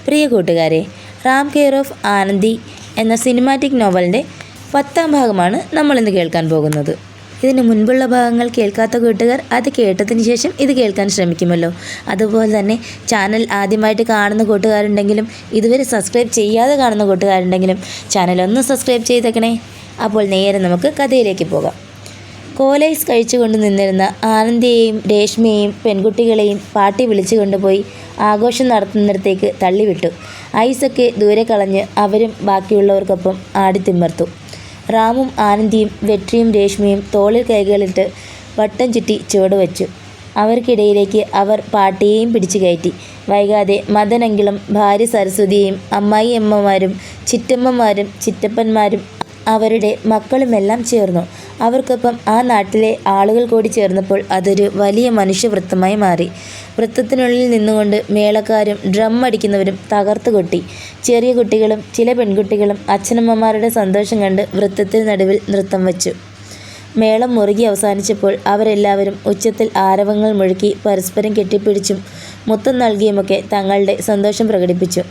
പ്രിയ കൂട്ടുകാരെ, Ram care of Anandi എന്ന cinematic നോവലിൻ്റെ 10ാം ഭാഗമാണ് നമ്മളിന്ന് കേൾക്കാൻ പോകുന്നത്. ഇതിന് മുൻപുള്ള ഭാഗങ്ങൾ കേൾക്കാത്ത കൂട്ടുകാർ അത് കേട്ടതിന് ശേഷം ഇത് കേൾക്കാൻ ശ്രമിക്കുമല്ലോ. അതുപോലെ തന്നെ ചാനൽ ആദ്യമായിട്ട് കാണുന്ന കൂട്ടുകാരുണ്ടെങ്കിലും ഇതുവരെ സബ്സ്ക്രൈബ് ചെയ്യാതെ കാണുന്ന കൂട്ടുകാരുണ്ടെങ്കിലും ചാനൽ ഒന്ന് സബ്സ്ക്രൈബ് ചെയ്തേക്കണേ. അപ്പോൾ നേരെ നമുക്ക് കഥയിലേക്ക് പോകാം. കോലൈസ് കഴിച്ചുകൊണ്ട് നിന്നിരുന്ന ആനന്ദിയെയും രേഷ്മയെയും പെൺകുട്ടികളെയും പാട്ടി വിളിച്ചു കൊണ്ടുപോയി ആഘോഷം നടത്തുന്നിടത്തേക്ക് തള്ളിവിട്ടു. ഐസൊക്കെ ദൂരെ കളഞ്ഞ് അവരും ബാക്കിയുള്ളവർക്കൊപ്പം ആടിത്തിമർത്തു. റാമും ആനന്ദിയും വെട്രിയും രേഷ്മയും തോളിൽ കൈകളിട്ട് വട്ടം ചുറ്റി ചുവടുവച്ചു. അവർക്കിടയിലേക്ക് അവർ പാട്ടിയെയും പിടിച്ചു കയറ്റി. വൈകാതെ മദനങ്കിളും ഭാര്യ സരസ്വതിയെയും അമ്മായിയമ്മമാരും ചിറ്റമ്മമാരും ചിറ്റപ്പന്മാരും അവരുടെ മക്കളുമെല്ലാം ചേർന്നു. അവർക്കൊപ്പം ആ നാട്ടിലെ ആളുകൾ കൂടി ചേർന്നപ്പോൾ അതൊരു വലിയ മനുഷ്യവൃത്തമായി മാറി. വൃത്തത്തിനുള്ളിൽ നിന്നുകൊണ്ട് മേളക്കാരും ഡ്രം അടിക്കുന്നവരും തകർത്തു കൊട്ടി. ചെറിയ കുട്ടികളും ചില പെൺകുട്ടികളും അച്ഛനമ്മമാരുടെ സന്തോഷം കണ്ട് വൃത്തത്തിന് നടുവിൽ നൃത്തം വച്ചു. മേളം മുറുകി അവസാനിച്ചപ്പോൾ അവരെല്ലാവരും ഉച്ചത്തിൽ ആരവങ്ങൾ മുഴക്കി പരസ്പരം കെട്ടിപ്പിടിച്ചും മുത്തം നൽകിയുമൊക്കെ തങ്ങളുടെ സന്തോഷം പ്രകടിപ്പിച്ചു.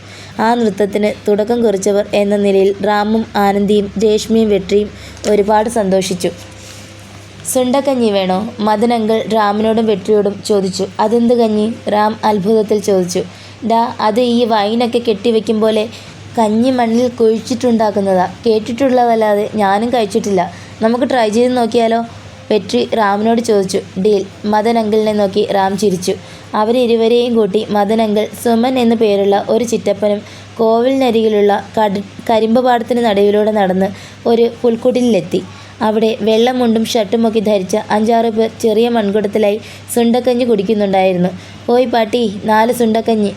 ആ നൃത്തത്തിന് തുടക്കം കുറിച്ചവർ എന്ന നിലയിൽ റാമും ആനന്ദിയും രേഷ്മയും വെട്രിയും ഒരുപാട് സന്തോഷിച്ചു. സുണ്ടക്കഞ്ഞി വേണോ? മദനങ്കിൾ റാമിനോടും വെട്രിയോടും ചോദിച്ചു. അതെന്ത് കഞ്ഞി? റാം അത്ഭുതത്തിൽ ചോദിച്ചു. അത് ഈ വൈനൊക്കെ കെട്ടിവെക്കും പോലെ കഞ്ഞി മണ്ണിൽ കുഴിച്ചിട്ടുണ്ടാക്കുന്നതാ. കേട്ടിട്ടുള്ളതല്ലാതെ ഞാനും കഴിച്ചിട്ടില്ല. നമുക്ക് ട്രൈ ചെയ്ത് നോക്കിയാലോ? വെട്രി റാമിനോട് ചോദിച്ചു. ഡീൽ. മദനങ്കിളിനെ നോക്കി റാം ചിരിച്ചു. അവരിരുവരെയും കൂട്ടി മദനങ്കിൾ സുമൻ എന്നു പേരുള്ള ഒരു ചിറ്റപ്പനും കോവിലിനരികിലുള്ള കരിമ്പ് പാടത്തിന് നടുവിലൂടെ നടന്ന് ഒരു പുൽക്കുടിലെത്തി. അവിടെ വെള്ളം മുണ്ടും ഷർട്ടുമൊക്കെ ധരിച്ച 5-6 പേർ ചെറിയ മൺകുടത്തിലായി സുണ്ടക്കഞ്ഞി കുടിക്കുന്നുണ്ടായിരുന്നു. ഓയ് പാട്ടി, 4 സുണ്ടക്കഞ്ഞി,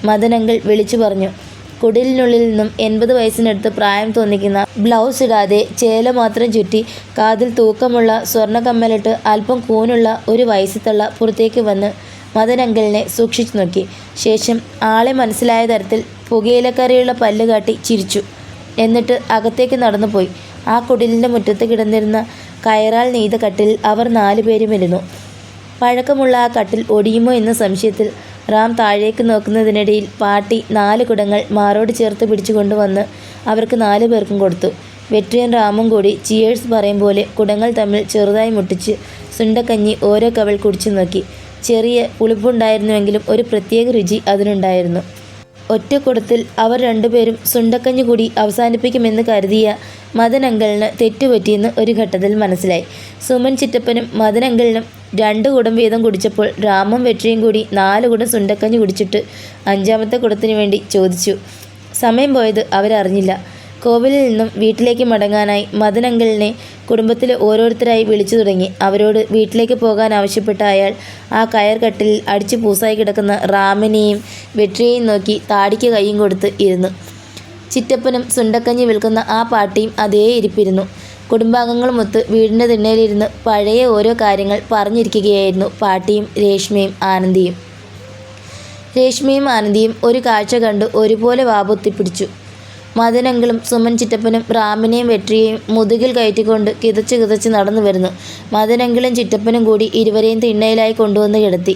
മദനങ്കിൾ വിളിച്ചു പറഞ്ഞു. കുടിലിനുള്ളിൽ നിന്നും 80 വയസ്സിനടുത്ത് പ്രായം തോന്നിക്കുന്ന ബ്ലൗസ് ഇടാതെ ചേല മാത്രം ചുറ്റി കാതിൽ തൂക്കമുള്ള സ്വർണ്ണ കമ്മലിട്ട് അല്പം കൂനുള്ള ഒരു വയസ്സത്തള്ള പുറത്തേക്ക് വന്ന് മദനങ്കിളിനെ സൂക്ഷിച്ചു നോക്കി. ശേഷം ആളെ മനസ്സിലായ തരത്തിൽ പുകയിലക്കറിയുള്ള പല്ല് കാട്ടി ചിരിച്ചു. എന്നിട്ട് അകത്തേക്ക് നടന്നുപോയി. ആ കുടിലിൻ്റെ മുറ്റത്ത് കിടന്നിരുന്ന കയറാൽ നെയ്ത കട്ടിൽ അവർ 4 പേരും ഇരുന്നു. പഴക്കമുള്ള ആ കട്ടിൽ ഒടിയുമോ എന്ന സംശയത്തിൽ റാം താഴേക്ക് നോക്കുന്നതിനിടയിൽ പാട്ടി 4 കുടങ്ങൾ മാറോട് ചേർത്ത് പിടിച്ചു കൊണ്ടുവന്ന് അവർക്ക് 4 പേർക്കും കൊടുത്തു. വെട്രിയും റാമും കൂടി ചിയേഴ്സ് പറയും പോലെ കുടങ്ങൾ തമ്മിൽ ചെറുതായി മുട്ടിച്ച് സുണ്ടക്കഞ്ഞി ഓരോ കവൾ കുടിച്ചു നോക്കി. ചെറിയ പുളിപ്പുണ്ടായിരുന്നുവെങ്കിലും ഒരു പ്രത്യേക രുചി അതിനുണ്ടായിരുന്നു. ഒറ്റ കുടത്തിൽ അവർ 2 പേരും സുണ്ടക്കഞ്ഞി കൂടി അവസാനിപ്പിക്കുമെന്ന് കരുതിയ മദനങ്കിളിന് തെറ്റുപറ്റിയെന്ന് ഒരു ഘട്ടത്തിൽ മനസ്സിലായി. സുമൻ ചിറ്റപ്പനും മദനങ്കിളിനും 2 കുടം വീതം കുടിച്ചപ്പോൾ റാമും വെട്രിയും കൂടി 4 കുടം സുണ്ടക്കഞ്ഞി കുടിച്ചിട്ട് 5ാമത്തെ കുടത്തിനു വേണ്ടി ചോദിച്ചു. സമയം പോയത് അവരറിഞ്ഞില്ല. കോവിലിൽ നിന്നും വീട്ടിലേക്ക് മടങ്ങാനായി മദനങ്കിളിനെ കുടുംബത്തിലെ ഓരോരുത്തരായി വിളിച്ചു തുടങ്ങി. അവരോട് വീട്ടിലേക്ക് പോകാൻ ആവശ്യപ്പെട്ട അയാൾ ആ കയർ കട്ടിലിൽ അടിച്ചു പൂസായി കിടക്കുന്ന റാമിനെയും വെട്രിയെയും നോക്കി താടിക്ക് കൈയും കൊടുത്ത് ഇരുന്നു. ചിറ്റപ്പനും സുണ്ടക്കഞ്ഞി വിൽക്കുന്ന ആ പാട്ടിയും അതേ ഇരിപ്പിരുന്നു. കുടുംബാംഗങ്ങളുമൊത്ത് വീടിൻ്റെ തിണ്ണയിലിരുന്ന് പഴയ ഓരോ കാര്യങ്ങൾ പറഞ്ഞിരിക്കുകയായിരുന്നു പാട്ടിയും രേഷ്മയും ആനന്ദിയും. രേഷ്മയും ആനന്ദിയും ഒരു കാഴ്ച കണ്ട് ഒരുപോലെ വാപൊത്തിപ്പിടിച്ചു. മദനങ്കിളും സുമൻ ചിറ്റപ്പനും റാമിനെയും വെട്രിയെയും മുതുകിൽ കയറ്റിക്കൊണ്ട് കിതച്ച് നടന്നു വരുന്നു. മദനങ്കിളും ചിറ്റപ്പനും കൂടി ഇരുവരെയും തിണ്ണയിലായി കൊണ്ടുവന്ന് കിടത്തി.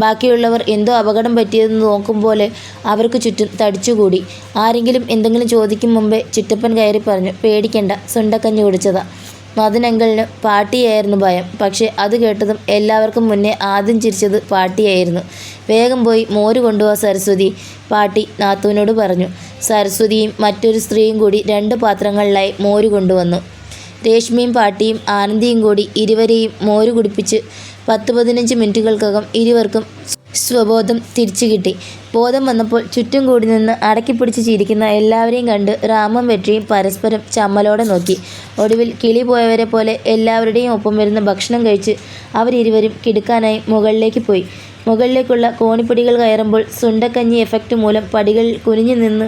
ബാക്കിയുള്ളവർ എന്തോ അപകടം പറ്റിയതെന്ന് നോക്കും പോലെ അവർക്ക് ചുറ്റും തടിച്ചുകൂടി. ആരെങ്കിലും എന്തെങ്കിലും ചോദിക്കും മുമ്പേ ചിറ്റപ്പൻ കയറി പറഞ്ഞു. പേടിക്കണ്ട, സുണ്ടക്കഞ്ഞി കുടിച്ചതാ. മദനങ്കിളിന് പാട്ടിയായിരുന്നു ഭയം. പക്ഷേ അത് കേട്ടതും എല്ലാവർക്കും മുന്നേ ആദ്യം ചിരിച്ചത് പാട്ടിയായിരുന്നു. വേഗം പോയി മോര് കൊണ്ടുപോവാ സരസ്വതി, പാട്ടി നാത്തൂനോട് പറഞ്ഞു. സരസ്വതിയും മറ്റൊരു സ്ത്രീയും കൂടി 2 പാത്രങ്ങളിലായി മോര് കൊണ്ടുവന്നു. രേഷ്മയും പാട്ടിയും ആനന്ദിയും കൂടി ഇരുവരെയും മോര് കുടിപ്പിച്ച് 10-15 മിനിറ്റുകൾക്കകം ഇരുവർക്കും സ്വബോധം തിരിച്ചു കിട്ടി. ബോധം വന്നപ്പോൾ ചുറ്റും കൂടി നിന്ന് അടക്കിപ്പിടിച്ച് ചിരിക്കുന്ന എല്ലാവരെയും കണ്ട് റാമും വെട്രിയും പരസ്പരം ചമ്മലോടെ നോക്കി. ഒടുവിൽ കിളി പോയവരെ പോലെ എല്ലാവരുടെയും ഒപ്പം വരുന്ന ഭക്ഷണം കഴിച്ച് അവരിരുവരും കിടക്കാനായി മുകളിലേക്ക് പോയി. മുകളിലേക്കുള്ള കോണിപ്പടികൾ കയറുമ്പോൾ സുണ്ടക്കഞ്ഞി എഫക്റ്റ് മൂലം പടികളിൽ കുനിഞ്ഞു നിന്ന്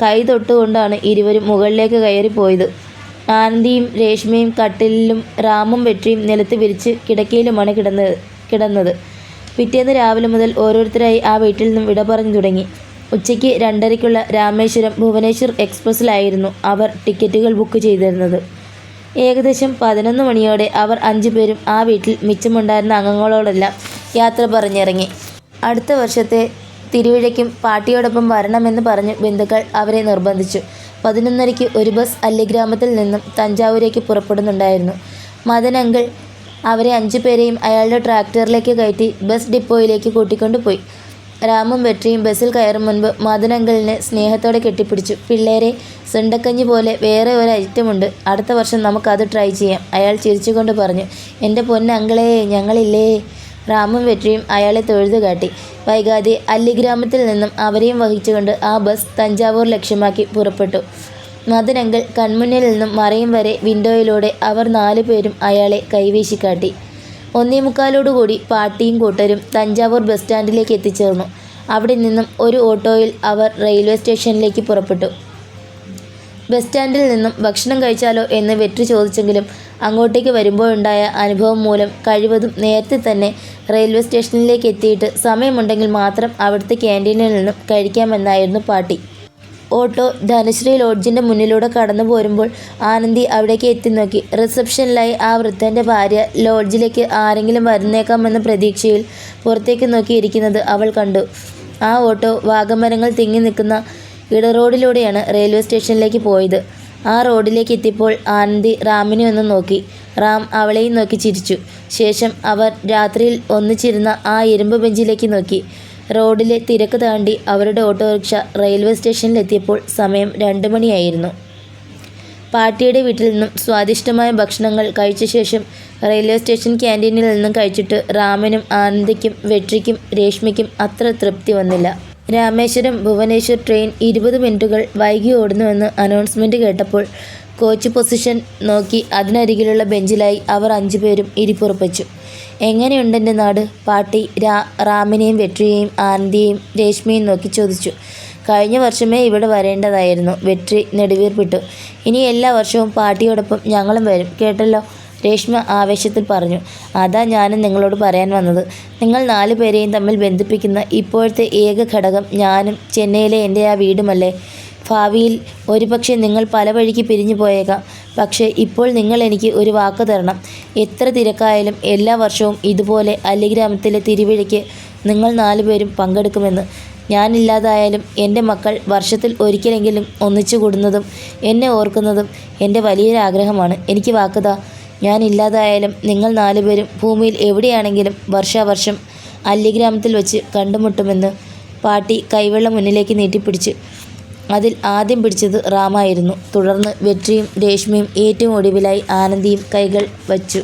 കൈ തൊട്ടുകൊണ്ടാണ് ഇരുവരും മുകളിലേക്ക് കയറിപ്പോയത്. ആനന്ദിയും രേഷ്മയും കട്ടിലിലും റാമും വെട്രിയും നിലത്ത് വിരിച്ച് കിടക്കയിലുമാണ് കിടന്നത്. പിറ്റേന്ന് രാവിലെ മുതൽ ഓരോരുത്തരായി ആ വീട്ടിൽ നിന്നും വിട പറഞ്ഞു തുടങ്ങി. ഉച്ചയ്ക്ക് 2:30-ക്കുള്ള രാമേശ്വരം ഭുവനേശ്വർ എക്സ്പ്രസ്സിലായിരുന്നു അവർ ടിക്കറ്റുകൾ ബുക്ക് ചെയ്തിരുന്നത്. ഏകദേശം 11 മണിയോടെ അവർ 5 പേരും ആ വീട്ടിൽ മിച്ചമുണ്ടായിരുന്ന അംഗങ്ങളോടെല്ലാം യാത്ര പറഞ്ഞിറങ്ങി. അടുത്ത വർഷത്തെ തിരുവിഴയ്ക്കും പാട്ടിയോടൊപ്പം വരണമെന്ന് പറഞ്ഞ് ബന്ധുക്കൾ അവരെ നിർബന്ധിച്ചു. 11:30-ക്ക് ഒരു ബസ് അല്ലിഗ്രാമത്തിൽ നിന്നും തഞ്ചാവൂരേക്ക് പുറപ്പെടുന്നുണ്ടായിരുന്നു. മദൻ അങ്കിൾ അവരെ 5 പേരെയും അയാളുടെ ട്രാക്ടറിലേക്ക് കയറ്റി ബസ് ഡിപ്പോയിലേക്ക് കൂട്ടിക്കൊണ്ടുപോയി. രാമും വെട്രിയും ബസ്സിൽ കയറും മുൻപ് മദൻ അങ്കിളിനെ സ്നേഹത്തോടെ കെട്ടിപ്പിടിച്ചു. പിള്ളേരെ, സുണ്ടക്കഞ്ഞി പോലെ വേറെ ഒരു ഐറ്റമുണ്ട്, അടുത്ത വർഷം നമുക്കത് ട്രൈ ചെയ്യാം, അയാൾ ചിരിച്ചുകൊണ്ട് പറഞ്ഞു. എൻ്റെ പൊന്നങ്കിളേ, ഞങ്ങളില്ലേ? രാമും വെട്രിയും അയാളെ തൊഴുതു കാട്ടി. വൈകാതെ അല്ലിഗ്രാമത്തിൽ നിന്നും അവരെയും വഹിച്ചുകൊണ്ട് ആ ബസ് തഞ്ചാവൂർ ലക്ഷ്യമാക്കി പുറപ്പെട്ടു. മദൻ അങ്കിൾ കൺമുന്നിൽ നിന്നും മറയും വരെ വിൻഡോയിലൂടെ അവർ 4 പേരും അയാളെ കൈവീശിക്കാട്ടി. 1:45 പാട്ടിയും കൂട്ടരും തഞ്ചാവൂർ ബസ് സ്റ്റാൻഡിലേക്ക് എത്തിച്ചേർന്നു. അവിടെ നിന്നും ഒരു ഓട്ടോയിൽ അവർ റെയിൽവേ സ്റ്റേഷനിലേക്ക് പുറപ്പെട്ടു. ബസ് സ്റ്റാൻഡിൽ നിന്നും ഭക്ഷണം കഴിച്ചാലോ എന്ന് വെട്രി ചോദിച്ചെങ്കിലും അങ്ങോട്ടേക്ക് വരുമ്പോഴുണ്ടായ അനുഭവം മൂലം കഴിവതും നേരത്തെ തന്നെ റെയിൽവേ സ്റ്റേഷനിലേക്ക് എത്തിയിട്ട് സമയമുണ്ടെങ്കിൽ മാത്രം അവിടുത്തെ ക്യാൻറ്റീനിൽ നിന്നും കഴിക്കാമെന്നായിരുന്നു പാട്ടി. ഓട്ടോ ധനശ്രീ ലോഡ്ജിൻ്റെ മുന്നിലൂടെ കടന്നു പോരുമ്പോൾ ആനന്ദി അവിടേക്ക് എത്തി നോക്കി. റിസപ്ഷനിലായി ആ വൃദ്ധൻ്റെ ഭാര്യ ലോഡ്ജിലേക്ക് ആരെങ്കിലും വരുന്നേക്കാമെന്ന പ്രതീക്ഷയിൽ പുറത്തേക്ക് നോക്കിയിരിക്കുന്നത് അവൾ കണ്ടു. ആ ഓട്ടോ വാഗമരങ്ങൾ തിങ്ങി നിൽക്കുന്ന ഇടറോഡിലൂടെയാണ് റെയിൽവേ സ്റ്റേഷനിലേക്ക് പോയത്. ആ റോഡിലേക്ക് എത്തിയപ്പോൾ ആനന്ദി റാമിനെ ഒന്ന് നോക്കി. റാം അവളെയും നോക്കി ചിരിച്ചു. ശേഷം അവർ രാത്രിയിൽ ഒന്നിച്ചിരുന്ന ആ ഇരുമ്പ് ബെഞ്ചിലേക്ക് നോക്കി. റോഡിലെ തിരക്ക് താണ്ടി അവരുടെ ഓട്ടോറിക്ഷ റെയിൽവേ സ്റ്റേഷനിലെത്തിയപ്പോൾ സമയം 2 മണിയായിരുന്നു. പാട്ടിയുടെ വീട്ടിൽ നിന്നും സ്വാദിഷ്ടമായ ഭക്ഷണങ്ങൾ കഴിച്ച ശേഷം റെയിൽവേ സ്റ്റേഷൻ ക്യാൻറ്റീനിൽ നിന്നും കഴിച്ചിട്ട് റാമിനും ആനന്ദിക്കും വെട്രിക്കും രേഷ്മയ്ക്കും അത്ര തൃപ്തി വന്നില്ല. രാമേശ്വരം ഭുവനേശ്വർ ട്രെയിൻ 20 മിനിറ്റുകൾ വൈകി ഓടുന്നുവെന്ന് അനൗൺസ്മെൻറ്റ് കേട്ടപ്പോൾ കോച്ച് പൊസിഷൻ നോക്കി അതിനരികിലുള്ള ബെഞ്ചിലായി അവർ 5 പേരും ഇരിപ്പുറപ്പിച്ചു. എങ്ങനെയുണ്ടെൻ്റെ നാട്? പാട്ടി റാമിനെയും വെട്രിയെയും ആനന്ദിയെയും രേഷ്മയെയും നോക്കി ചോദിച്ചു. കഴിഞ്ഞ വർഷമേ ഇവിടെ വരേണ്ടതായിരുന്നു, വെട്രി നെടുവീർപ്പിട്ടു. ഇനി എല്ലാ വർഷവും പാട്ടിയോടൊപ്പം ഞങ്ങളും വരും, കേട്ടല്ലോ, രേഷ്മ ആവേശത്തിൽ പറഞ്ഞു. അതാ ഞാനും നിങ്ങളോട് പറയാൻ വന്നത്. നിങ്ങൾ 4 പേരെയും തമ്മിൽ ബന്ധിപ്പിക്കുന്ന ഇപ്പോഴത്തെ ഏക ഘടകം ഞാനും ചെന്നൈയിലെ എൻ്റെ ആ വീടുമല്ലേ. ഭാവിയിൽ ഒരുപക്ഷെ നിങ്ങൾ പല വഴിക്ക് പിരിഞ്ഞു പോയേക്കാം. പക്ഷേ ഇപ്പോൾ നിങ്ങൾ എനിക്ക് ഒരു വാക്ക് തരണം. എത്ര തിരക്കായാലും എല്ലാ വർഷവും ഇതുപോലെ അല്ലിഗ്രാമത്തിലെ തിരുവിഴയ്ക്ക് നിങ്ങൾ 4 പേരും പങ്കെടുക്കുമെന്ന്. ഞാനില്ലാതായാലും എൻ്റെ മക്കൾ വർഷത്തിൽ ഒരിക്കലെങ്കിലും ഒന്നിച്ചു കൂടുന്നതും എന്നെ ഓർക്കുന്നതും എൻ്റെ വലിയൊരാഗ്രഹമാണ്. എനിക്ക് വാക്കുതാ. ഞാനില്ലാതായാലും നിങ്ങൾ 4 പേരും ഭൂമിയിൽ എവിടെയാണെങ്കിലും വർഷാവർഷം അല്ലിഗ്രാമത്തിൽ വെച്ച് കണ്ടുമുട്ടുമെന്ന്. പാട്ടി കൈവെള്ളം മുന്നിലേക്ക് നീട്ടിപ്പിടിച്ച്. അതിൽ ആദ്യം പിടിച്ചത് റാമായിരുന്നു. തുടർന്ന് വെട്രിയും രേഷ്മയും ഏറ്റവും ഒടുവിലായി ആനന്ദിയും കൈകൾ വച്ചു.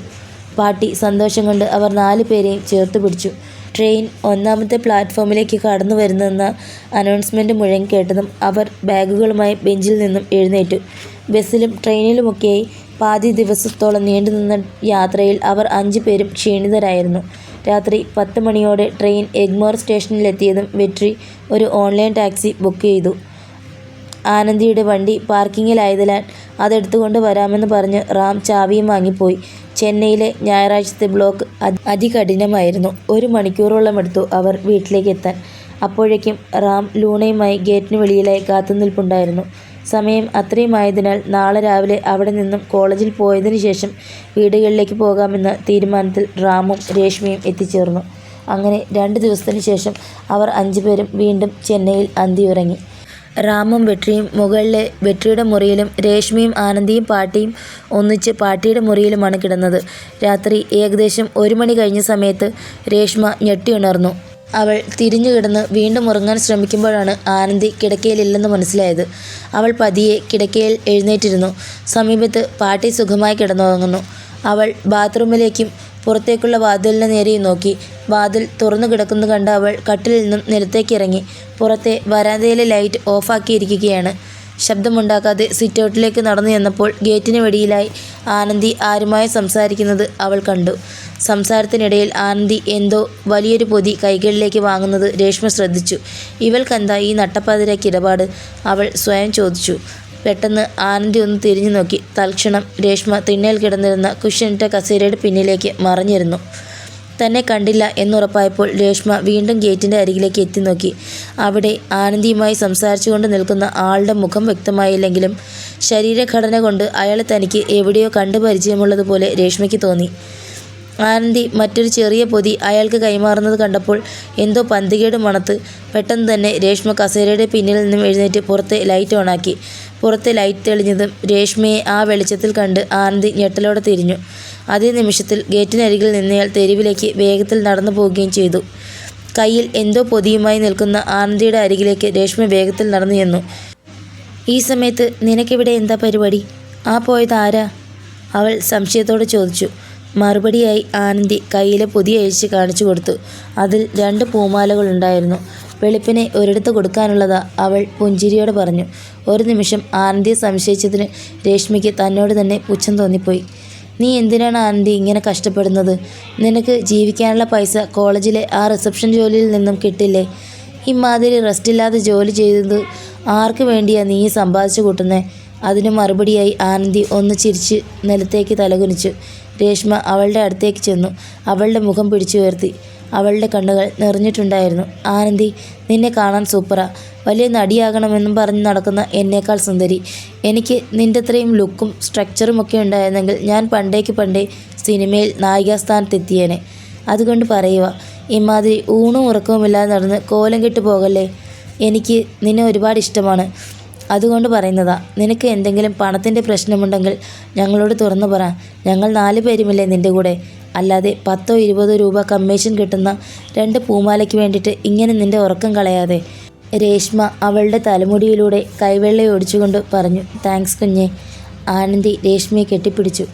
പാട്ടി സന്തോഷം കൊണ്ട് അവർ 4 പേരെയും ചേർത്ത് പിടിച്ചു. ട്രെയിൻ 1-ാമത്തെ പ്ലാറ്റ്ഫോമിലേക്ക് കടന്നു വരുന്നെന്ന അനൗൺസ്മെൻറ്റ് മുഴങ്ങി കേട്ടതും അവർ ബാഗുകളുമായി ബെഞ്ചിൽ നിന്നും എഴുന്നേറ്റു. ബസ്സിലും ട്രെയിനിലുമൊക്കെയായി പാതി ദിവസത്തോളം നീണ്ടുനിന്ന യാത്രയിൽ അവർ 5 പേരും ക്ഷീണിതരായിരുന്നു. രാത്രി 10 മണിയോടെ ട്രെയിൻ എഗ്മോർ സ്റ്റേഷനിലെത്തിയതും വെട്രി ഒരു ഓൺലൈൻ ടാക്സി ബുക്ക് ചെയ്തു. ആനന്ദിയുടെ വണ്ടി പാർക്കിങ്ങിലായതിനാൽ അതെടുത്തുകൊണ്ട് വരാമെന്ന് പറഞ്ഞ് റാം ചാവിയും വാങ്ങിപ്പോയി. ചെന്നൈയിലെ ഞായറാഴ്ചത്തെ ബ്ലോക്ക് അതികഠിനമായിരുന്നു. 1 മണിക്കൂറോളം എടുത്തു അവർ വീട്ടിലേക്ക് എത്താൻ. അപ്പോഴേക്കും റാം ലൂണയുമായി ഗേറ്റിന് വെളിയിലായി കാത്തുനിൽപ്പുണ്ടായിരുന്നു. സമയം അത്രയുമായതിനാൽ നാളെ രാവിലെ അവിടെ നിന്നും കോളേജിൽ പോയതിനു ശേഷം വീടുകളിലേക്ക് പോകാമെന്ന തീരുമാനത്തിൽ റാമും രേഷ്മയും എത്തിച്ചേർന്നു. അങ്ങനെ 2 ദിവസത്തിന് ശേഷം അവർ 5 പേരും വീണ്ടും ചെന്നൈയിൽ അന്തിയുറങ്ങി. റാമും വെട്രിയും മുകളിലെ വെട്രിയുടെ മുറിയിലും രേഷ്മയും ആനന്ദിയും പാട്ടിയും ഒന്നിച്ച് പാട്ടിയുടെ മുറിയിലുമാണ് കിടന്നത്. രാത്രി ഏകദേശം 1 മണി കഴിഞ്ഞ സമയത്ത് രേഷ്മ ഞെട്ടിയുണർന്നു. അവൾ തിരിഞ്ഞു കിടന്ന് വീണ്ടും ഉറങ്ങാൻ ശ്രമിക്കുമ്പോഴാണ് ആനന്ദി കിടക്കയിലില്ലെന്ന് മനസ്സിലായത്. അവൾ പതിയെ കിടക്കയിൽ എഴുന്നേറ്റിരുന്നു. സമീപത്ത് പാട്ടി സുഖമായി കിടന്നുറങ്ങുന്നു. അവൾ ബാത്റൂമിലേക്കും പുറത്തേക്കുള്ള വാതിലിന് നേരെയും നോക്കി. വാതിൽ തുറന്നു കിടക്കുന്നു കണ്ട അവൾ കട്ടിലിൽ നിന്നും നിലത്തേക്കിറങ്ങി. പുറത്തെ വരാന്തയിലെ ലൈറ്റ് ഓഫാക്കിയിരിക്കുകയാണ്. ശബ്ദമുണ്ടാക്കാതെ സിറ്റൗട്ടിലേക്ക് നടന്നു ചെന്നപ്പോൾ ഗേറ്റിന് വെളിയിലായി ആനന്ദി ആരുമായി സംസാരിക്കുന്നത് അവൾ കണ്ടു. സംസാരത്തിനിടയിൽ ആനന്ദി എന്തോ വലിയൊരു പൊതി കൈകളിലേക്ക് വാങ്ങുന്നത് രേഷ്മ ശ്രദ്ധിച്ചു. ഇവൾക്കെന്താ ഈ നട്ടപ്പാതിരയ്ക്ക് ഇടപാട്? അവൾ സ്വയം ചോദിച്ചു. പെട്ടെന്ന് ആനന്ദി ഒന്ന് തിരിഞ്ഞു നോക്കി. തൽക്ഷണം രേഷ്മ തിണ്ണയിൽ കിടന്നിരുന്ന കുഷ്യനിട്ട കസേരയുടെ പിന്നിലേക്ക് മറഞ്ഞിരുന്നു. തന്നെ കണ്ടില്ല എന്നുറപ്പായപ്പോൾ രേഷ്മ വീണ്ടും ഗേറ്റിൻ്റെ അരികിലേക്ക് എത്തി നോക്കി. അവിടെ ആനന്ദിയുമായി സംസാരിച്ചുകൊണ്ട് നിൽക്കുന്ന ആളുടെ മുഖം വ്യക്തമായില്ലെങ്കിലും ശരീരഘടന കൊണ്ട് അയാളെ തനിക്ക് എവിടെയോ കണ്ടു പരിചയമുള്ളതുപോലെ രേഷ്മയ്ക്ക് തോന്നി. ആനന്ദി മറ്റൊരു ചെറിയ പൊതി അയാൾക്ക് കൈമാറുന്നത് കണ്ടപ്പോൾ എന്തോ പന്തികേട് മണത്ത് പെട്ടെന്ന് തന്നെ രേഷ്മ കസേരയുടെ പിന്നിൽ നിന്നും എഴുന്നേറ്റ് പുറത്തെ ലൈറ്റ് ഓണാക്കി. പുറത്തെ ലൈറ്റ് തെളിഞ്ഞതും രേഷ്മയെ ആ വെളിച്ചത്തിൽ കണ്ട് ആനന്ദി ഞെട്ടലോടെ തിരിഞ്ഞു. അതേ നിമിഷത്തിൽ ഗേറ്റിനരികിൽ നിന്നയാൾ തെരുവിലേക്ക് വേഗത്തിൽ നടന്നു പോവുകയും ചെയ്തു. കയ്യിൽ എന്തോ പൊതിയുമായി നിൽക്കുന്ന ആനന്ദിയുടെ അരികിലേക്ക് രേഷ്മ വേഗത്തിൽ നടന്നു ചെന്നു. ഈ സമയത്ത് നിനക്കിവിടെ എന്താ പരിപാടി? ആ പോയത് ആരാ? അവൾ സംശയത്തോടെ ചോദിച്ചു. മറുപടിയായി ആനന്ദി കയ്യിലെ പൊതി അഴിച്ച് കാണിച്ചു കൊടുത്തു. അതിൽ 2 പൂമാലകളുണ്ടായിരുന്നു. വെളുപ്പിനെ ഒരിടത്ത് കൊടുക്കാനുള്ളതാ, അവൾ പുഞ്ചിരിയോടെ പറഞ്ഞു. ഒരു നിമിഷം ആനന്ദിയെ സംശയിച്ചതിന് രേഷ്മയ്ക്ക് തന്നോട് തന്നെ പുച്ഛം തോന്നിപ്പോയി. നീ എന്തിനാണ് ആനന്ദി ഇങ്ങനെ കഷ്ടപ്പെടുന്നത്? നിനക്ക് ജീവിക്കാനുള്ള പൈസ കോളേജിലെ ആ റിസപ്ഷൻ ജോലിയിൽ നിന്നും കിട്ടില്ലേ? ഇമാതിരി റെസ്റ്റില്ലാതെ ജോലി ചെയ്തത് ആർക്ക് വേണ്ടിയാ നീ സമ്പാദിച്ചു കൂട്ടുന്നേ? അതിന് മറുപടിയായി ആനന്ദി ഒന്ന് ചിരിച്ച് നിലത്തേക്ക് തലകുനിച്ചു. രേഷ്മ അവളുടെ അടുത്തേക്ക് ചെന്നു. അവളുടെ മുഖം പിടിച്ചുയർത്തി. അവളുടെ കണ്ണുകൾ നിറഞ്ഞിട്ടുണ്ടായിരുന്നു. ആനന്ദി, നിന്നെ കാണാൻ സൂപ്പറാ. വലിയ നടിയാകണമെന്നും പറഞ്ഞ് നടക്കുന്ന എന്നേക്കാൾ സുന്ദരി. എനിക്ക് നിൻ്റെ അത്രയും ലുക്കും സ്ട്രക്ചറും ഒക്കെ ഉണ്ടായിരുന്നെങ്കിൽ ഞാൻ പണ്ടേ സിനിമയിൽ നായികാസ്ഥാനത്തെത്തിയേനെ. അതുകൊണ്ട് പറയുക, ഇമാതിരി ഊണും ഉറക്കവുമില്ലാതെ നടന്ന് കോലം കെട്ടു പോകല്ലേ. എനിക്ക് നിന്നെ ഒരുപാട് ഇഷ്ടമാണ്. അതുകൊണ്ട് പറയുന്നതാ. നിനക്ക് എന്തെങ്കിലും പണത്തിൻ്റെ പ്രശ്നമുണ്ടെങ്കിൽ ഞങ്ങളോട് തുറന്നു പറ. ഞങ്ങൾ 4 പേരുമില്ലേ നിൻ്റെ കൂടെ. അല്ലാതെ 10-20 രൂപ കമ്മീഷൻ കിട്ടുന്ന 2 പൂമാലയ്ക്ക് വേണ്ടിയിട്ട് ഇങ്ങനെ നിൻ്റെ ഉറക്കം കളയാതെ. രേഷ്മ അവളുടെ തലമുടിയിലൂടെ കൈവെള്ളയൊടിച്ചുകൊണ്ട് പറഞ്ഞു. താങ്ക്സ് കുഞ്ഞേ. ആനന്ദി രേഷ്മയെ കെട്ടിപ്പിടിച്ചു.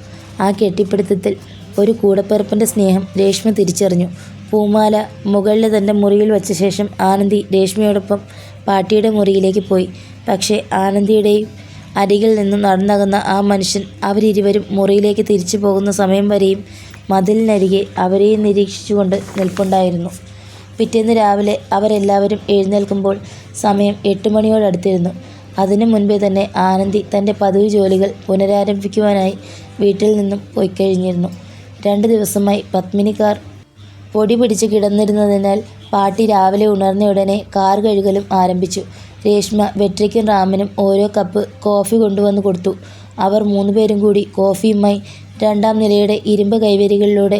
ആ കെട്ടിപ്പിടുത്തത്തിൽ ഒരു കൂടപ്പിറപ്പിൻ്റെ സ്നേഹം രേഷ്മ തിരിച്ചറിഞ്ഞു. പൂമാല മുകളിൽ തൻ്റെ മുറിയിൽ വെച്ച ശേഷം ആനന്ദി രേഷ്മയോടൊപ്പം പാട്ടിയുടെ മുറിയിലേക്ക് പോയി. പക്ഷേ ആനന്ദിയുടെയും അരികിൽ നിന്നും നടന്നകുന്ന ആ മനുഷ്യൻ അവരിരുവരും മുറിയിലേക്ക് തിരിച്ചു പോകുന്ന സമയം വരെയും മതിലിനരികെ അവരെയും നിരീക്ഷിച്ചുകൊണ്ട് നിൽപ്പുണ്ടായിരുന്നു. പിറ്റേന്ന് രാവിലെ അവരെല്ലാവരും എഴുന്നേൽക്കുമ്പോൾ സമയം 8 മണിയോടടുത്തിരുന്നു. അതിനു മുൻപേ തന്നെ ആനന്ദി തൻ്റെ പതിവ് ജോലികൾ പുനരാരംഭിക്കുവാനായി വീട്ടിൽ നിന്നും പോയിക്കഴിഞ്ഞിരുന്നു. 2 ദിവസമായി പത്മിനി കാർ പൊടി പിടിച്ച് കിടന്നിരുന്നതിനാൽ പാട്ടി രാവിലെ ഉണർന്നയുടനെ കാർ കഴുകലും ആരംഭിച്ചു. രേഷ്മ വെട്രിക്കും റാമിനും ഓരോ കപ്പ് കോഫി കൊണ്ടുവന്ന് കൊടുത്തു. അവർ 3 പേരും കൂടി കോഫിയുമായി 2ാം നിലയുടെ ഇരുമ്പ് കൈവരികളിലൂടെ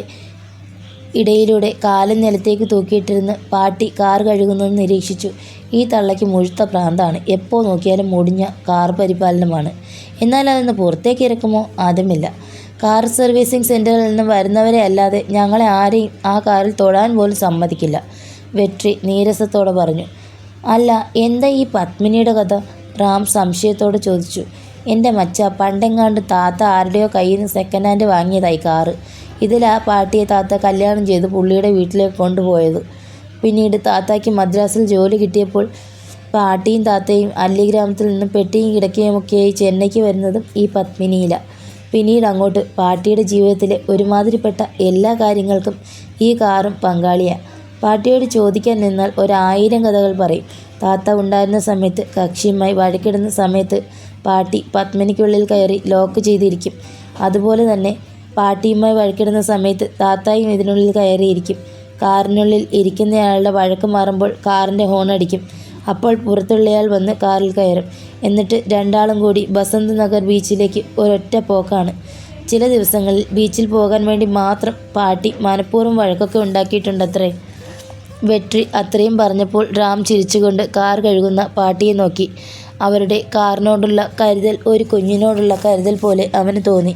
ഇടയിലൂടെ കാലും നിലത്തേക്ക് തൂക്കിയിട്ടിരുന്ന് പാട്ടി കാർ കഴുകുന്നത് നിരീക്ഷിച്ചു. ഈ തള്ളയ്ക്ക് മുഴുത്ത പ്രാന്താണ്. എപ്പോൾ നോക്കിയാലും മുടിഞ്ഞ കാർ പരിപാലനമാണ്. എന്നാൽ അതൊന്ന് പുറത്തേക്ക് ഇറക്കുമോ? അതുമില്ല. കാർ സർവീസിംഗ് സെൻറ്ററിൽ നിന്നും വരുന്നവരെ അല്ലാതെ ഞങ്ങളെ ആരെയും ആ കാറിൽ തൊടാൻ പോലും സമ്മതിക്കില്ല, വെട്രി നീരസത്തോടെ പറഞ്ഞു. അല്ല, എന്താ ഈ പത്മിനിയുടെ കഥ? റാം സംശയത്തോടെ ചോദിച്ചു. എൻ്റെ മച്ച, പണ്ടെങ്ങാണ്ട് താത്ത ആരുടെയോ കയ്യിൽ നിന്ന് സെക്കൻഡ് ഹാൻഡ് വാങ്ങിയതായി കാറ്. ഇതിലാ പാട്ടിയെ താത്ത കല്യാണം ചെയ്ത് പുള്ളിയുടെ വീട്ടിലേക്ക് കൊണ്ടുപോയത്. പിന്നീട് താത്തായ്ക്ക് മദ്രാസിൽ ജോലി കിട്ടിയപ്പോൾ പാട്ടിയും താത്തയും അല്ലി ഗ്രാമത്തിൽ നിന്നും പെട്ടിയും കിടക്കുകയുമൊക്കെയായി ചെന്നൈക്ക് വരുന്നതും ഈ പത്മിനിയില. പിന്നീട് അങ്ങോട്ട് പാട്ടിയുടെ ജീവിതത്തിലെ ഒരുമാതിരിപ്പെട്ട എല്ലാ കാര്യങ്ങൾക്കും ഈ കാറും പങ്കാളിയാണ്. പാട്ടിയോട് ചോദിക്കാൻ നിന്നാൽ 1000 കഥകൾ പറയും. താത്ത ഉണ്ടായിരുന്ന സമയത്ത് കക്ഷിയുമായി വഴക്കിടുന്ന സമയത്ത് പാട്ടി പത്മിനിക്കുള്ളിൽ കയറി ലോക്ക് ചെയ്തിരിക്കും. അതുപോലെ തന്നെ പാട്ടിയുമായി വഴക്കിടുന്ന സമയത്ത് താത്തായും ഇതിനുള്ളിൽ കയറിയിരിക്കും. കാറിനുള്ളിൽ ഇരിക്കുന്നയാളുടെ വഴക്ക് മാറുമ്പോൾ കാറിൻ്റെ ഹോൺ അടിക്കും. അപ്പോൾ പുറത്തുള്ളയാൾ വന്ന് കാറിൽ കയറും. എന്നിട്ട് 2 ആളും കൂടി ബസന്ത് നഗർ ബീച്ചിലേക്ക് ഒരൊറ്റ പോക്കാണ്. ചില ദിവസങ്ങളിൽ ബീച്ചിൽ പോകാൻ വേണ്ടി മാത്രം പാട്ടി മനഃപൂർവ്വം വഴക്കൊക്കെ ഉണ്ടാക്കിയിട്ടുണ്ടത്രേ. വെട്രി അത്രയും പറഞ്ഞപ്പോൾ റാം ചിരിച്ചുകൊണ്ട് കാർ കഴുകുന്ന പാട്ടിയെ നോക്കി. അവരുടെ കാറിനോടുള്ള കരുതൽ ഒരു കുഞ്ഞിനോടുള്ള കരുതൽ പോലെ അവന് തോന്നി.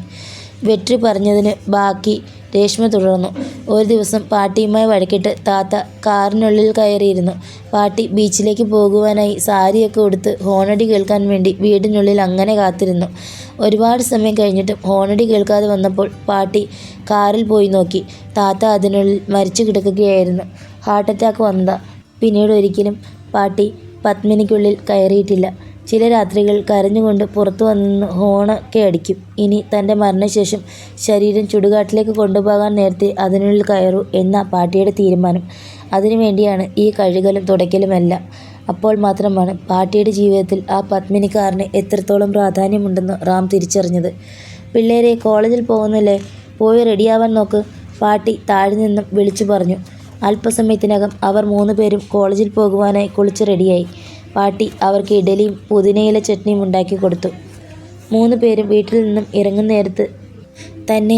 വെട്രി പറഞ്ഞതിന് ബാക്കി രേഷ്മ തുടർന്നു. ഒരു ദിവസം പാട്ടിയുമായി വഴക്കിട്ട് താത്ത കാറിനുള്ളിൽ കയറിയിരുന്നു. പാട്ടി ബീച്ചിലേക്ക് പോകുവാനായി സാരിയൊക്കെ ഉടുത്ത് ഹോണടി കേൾക്കാൻ വേണ്ടി വീടിനുള്ളിൽ അങ്ങനെ കാത്തിരുന്നു. ഒരുപാട് സമയം കഴിഞ്ഞിട്ടും ഹോണടി കേൾക്കാതെ വന്നപ്പോൾ പാട്ടി കാറിൽ പോയി നോക്കി. താത്ത അതിനുള്ളിൽ മരിച്ചു കിടക്കുകയായിരുന്നു. ഹാർട്ട് അറ്റാക്ക് വന്നതാ. പിന്നീട് ഒരിക്കലും പാട്ടി പത്മിനിക്കുള്ളിൽ കയറിയിട്ടില്ല. ചില രാത്രികൾ കരഞ്ഞുകൊണ്ട് പുറത്തു വന്ന് ഹോണൊക്കെ അടിക്കും. ഇനി തൻ്റെ മരണശേഷം ശരീരം ചുടുകാട്ടിലേക്ക് കൊണ്ടുപോകാൻ നേരത്തെ അതിനുള്ളിൽ കയറൂ എന്ന പാട്ടിയുടെ തീരുമാനം. അതിനുവേണ്ടിയാണ് ഈ കഴുകലും തുടയ്ക്കലുമെല്ലാം. അപ്പോൾ മാത്രമാണ് പാട്ടിയുടെ ജീവിതത്തിൽ ആ പത്മിനിക്കാരന് എത്രത്തോളം പ്രാധാന്യമുണ്ടെന്ന് റാം തിരിച്ചറിഞ്ഞത്. പിള്ളേരെ, കോളേജിൽ പോകുന്നില്ലേ? പോയി റെഡിയാവാൻ നോക്ക്, പാട്ടി താഴെ നിന്നും വിളിച്ചു പറഞ്ഞു. അല്പസമയത്തിനകം അവർ 3 പേരും കോളേജിൽ പോകുവാനായി കുളിച്ച് റെഡിയായി. പാട്ടി അവർക്ക് ഇഡലിയും പുതിനയില ചട്നിയും ഉണ്ടാക്കി കൊടുത്തു. 3 പേരും വീട്ടിൽ നിന്നും ഇറങ്ങുന്ന നേരത്ത് തന്നെ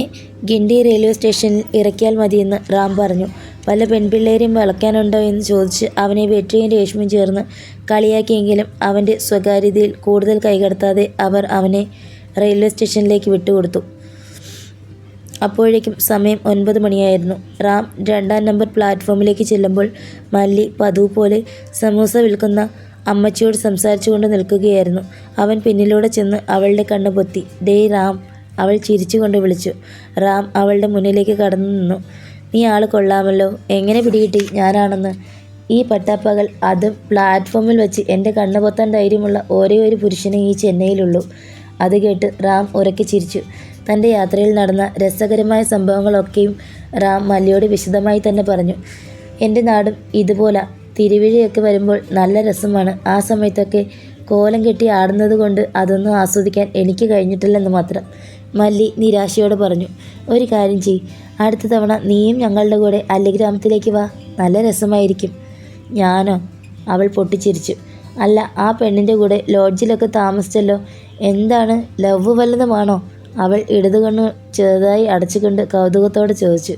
ഗിണ്ടി റെയിൽവേ സ്റ്റേഷനിൽ ഇറക്കിയാൽ മതിയെന്ന് റാം പറഞ്ഞു. വല്ല പെൺപിള്ളേരെയും വളയ്ക്കാനുണ്ടോ എന്ന് ചോദിച്ച് അവനെ വെട്രിയും രേഷ്മയും ചേർന്ന് കളിയാക്കിയെങ്കിലും അവൻ്റെ സ്വകാര്യതയിൽ കൂടുതൽ കൈകടത്താതെ അവർ അവനെ റെയിൽവേ സ്റ്റേഷനിലേക്ക് വിട്ടുകൊടുത്തു. അപ്പോഴേക്കും സമയം 9 മണിയായിരുന്നു. റാം 2-ാം നമ്പർ പ്ലാറ്റ്ഫോമിലേക്ക് ചെല്ലുമ്പോൾ മല്ലി പതിവ് പോലെ സമൂസ വിൽക്കുന്ന അമ്മച്ചിയോട് സംസാരിച്ചുകൊണ്ട് നിൽക്കുകയായിരുന്നു. അവൻ പിന്നിലൂടെ ചെന്ന് അവളുടെ കണ്ണ് പൊത്തി. "ഡേ റാം," അവൾ ചിരിച്ചുകൊണ്ട് വിളിച്ചു. റാം അവളുടെ മുന്നിലേക്ക് കടന്നു നിന്നു. "നീ ആള് കൊള്ളാമല്ലോ. എങ്ങനെ പിടികിട്ടി ഞാനാണെന്ന്?" "ഈ പട്ടാപ്പകൽ, അതും പ്ലാറ്റ്ഫോമിൽ വെച്ച് എൻ്റെ കണ്ണ് പൊത്താൻ ധൈര്യമുള്ള ഒരേ ഒരു പുരുഷനെ ഈ ചെന്നൈയിലുള്ളൂ." അത് കേട്ട് റാം ഉറക്കെ ചിരിച്ചു. തൻ്റെ യാത്രയിൽ നടന്ന രസകരമായ സംഭവങ്ങളൊക്കെയും റാം മല്ലിയോട് വിശദമായി തന്നെ പറഞ്ഞു. "എൻ്റെ നാടും ഇതുപോലെ തിരുവഴിയൊക്കെ വരുമ്പോൾ നല്ല രസമാണ്. ആ സമയത്തൊക്കെ കോലം കെട്ടി ആടുന്നത് കൊണ്ട് അതൊന്നും ആസ്വദിക്കാൻ എനിക്ക് കഴിഞ്ഞിട്ടില്ലെന്ന് മാത്രം." മല്ലി നിരാശയോടെ പറഞ്ഞു. "ഒരു കാര്യം ചെയ്യ്, അടുത്ത തവണ നീയും ഞങ്ങളുടെ കൂടെ അല്ലിഗ്രാമത്തിലേക്ക് വാ. നല്ല രസമായിരിക്കും." "ഞാനോ?" അവൾ പൊട്ടിച്ചിരിച്ചു. "അല്ല, ആ പെണ്ണിൻ്റെ കൂടെ ലോഡ്ജിലൊക്കെ താമസിച്ചല്ലോ. എന്താണ്, ലവ് വല്ലതുമാണോ?" അവൾ ഇടതുകണ്ണു ചെറുതായി അടച്ചുകൊണ്ട് കൗതുകത്തോടെ ചോദിച്ചു.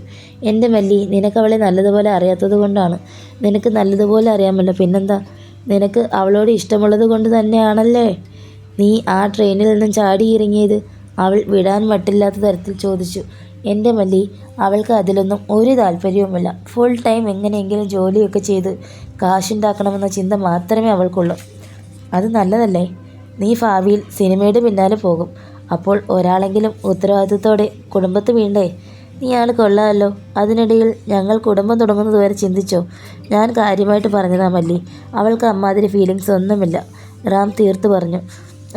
"എൻ്റെ മല്ലി, നിനക്കവളെ നല്ലതുപോലെ അറിയാത്തത് കൊണ്ടാണ്." "നിനക്ക് നല്ലതുപോലെ അറിയാമല്ലോ, പിന്നെന്താ? നിനക്ക് അവളോട് ഇഷ്ടമുള്ളത് കൊണ്ട് തന്നെയാണല്ലേ നീ ആ ട്രെയിനിൽ നിന്നും ചാടിയിറങ്ങിയത്?" അവൾ വിടാൻ മട്ടില്ലാത്ത തരത്തിൽ ചോദിച്ചു. "എൻ്റെ മല്ലി, അവൾക്ക് അതിലൊന്നും ഒരു താല്പര്യവുമില്ല. ഫുൾ ടൈം എങ്ങനെയെങ്കിലും ജോലിയൊക്കെ ചെയ്ത് കാശുണ്ടാക്കണമെന്ന ചിന്ത മാത്രമേ അവൾക്കുള്ളൂ." "അത് നല്ലതല്ലേ? നീ ഭാവിയിൽ സിനിമയുടെ പിന്നാലെ പോകും. അപ്പോൾ ഒരാളെങ്കിലും ഉത്തരവാദിത്തത്തോടെ കുടുംബത്ത് വീണ്ടേ? നീ ആൾ കൊള്ളാമല്ലോ. അതിനിടയിൽ ഞങ്ങൾ കുടുംബം തുടങ്ങുന്നത് വരെ ചിന്തിച്ചോ?" "ഞാൻ കാര്യമായിട്ട് പറഞ്ഞതാ മല്ലി. അവൾക്ക് അമ്മാതിരി ഫീലിങ്സ് ഒന്നുമില്ല." റാം തീർത്തു പറഞ്ഞു.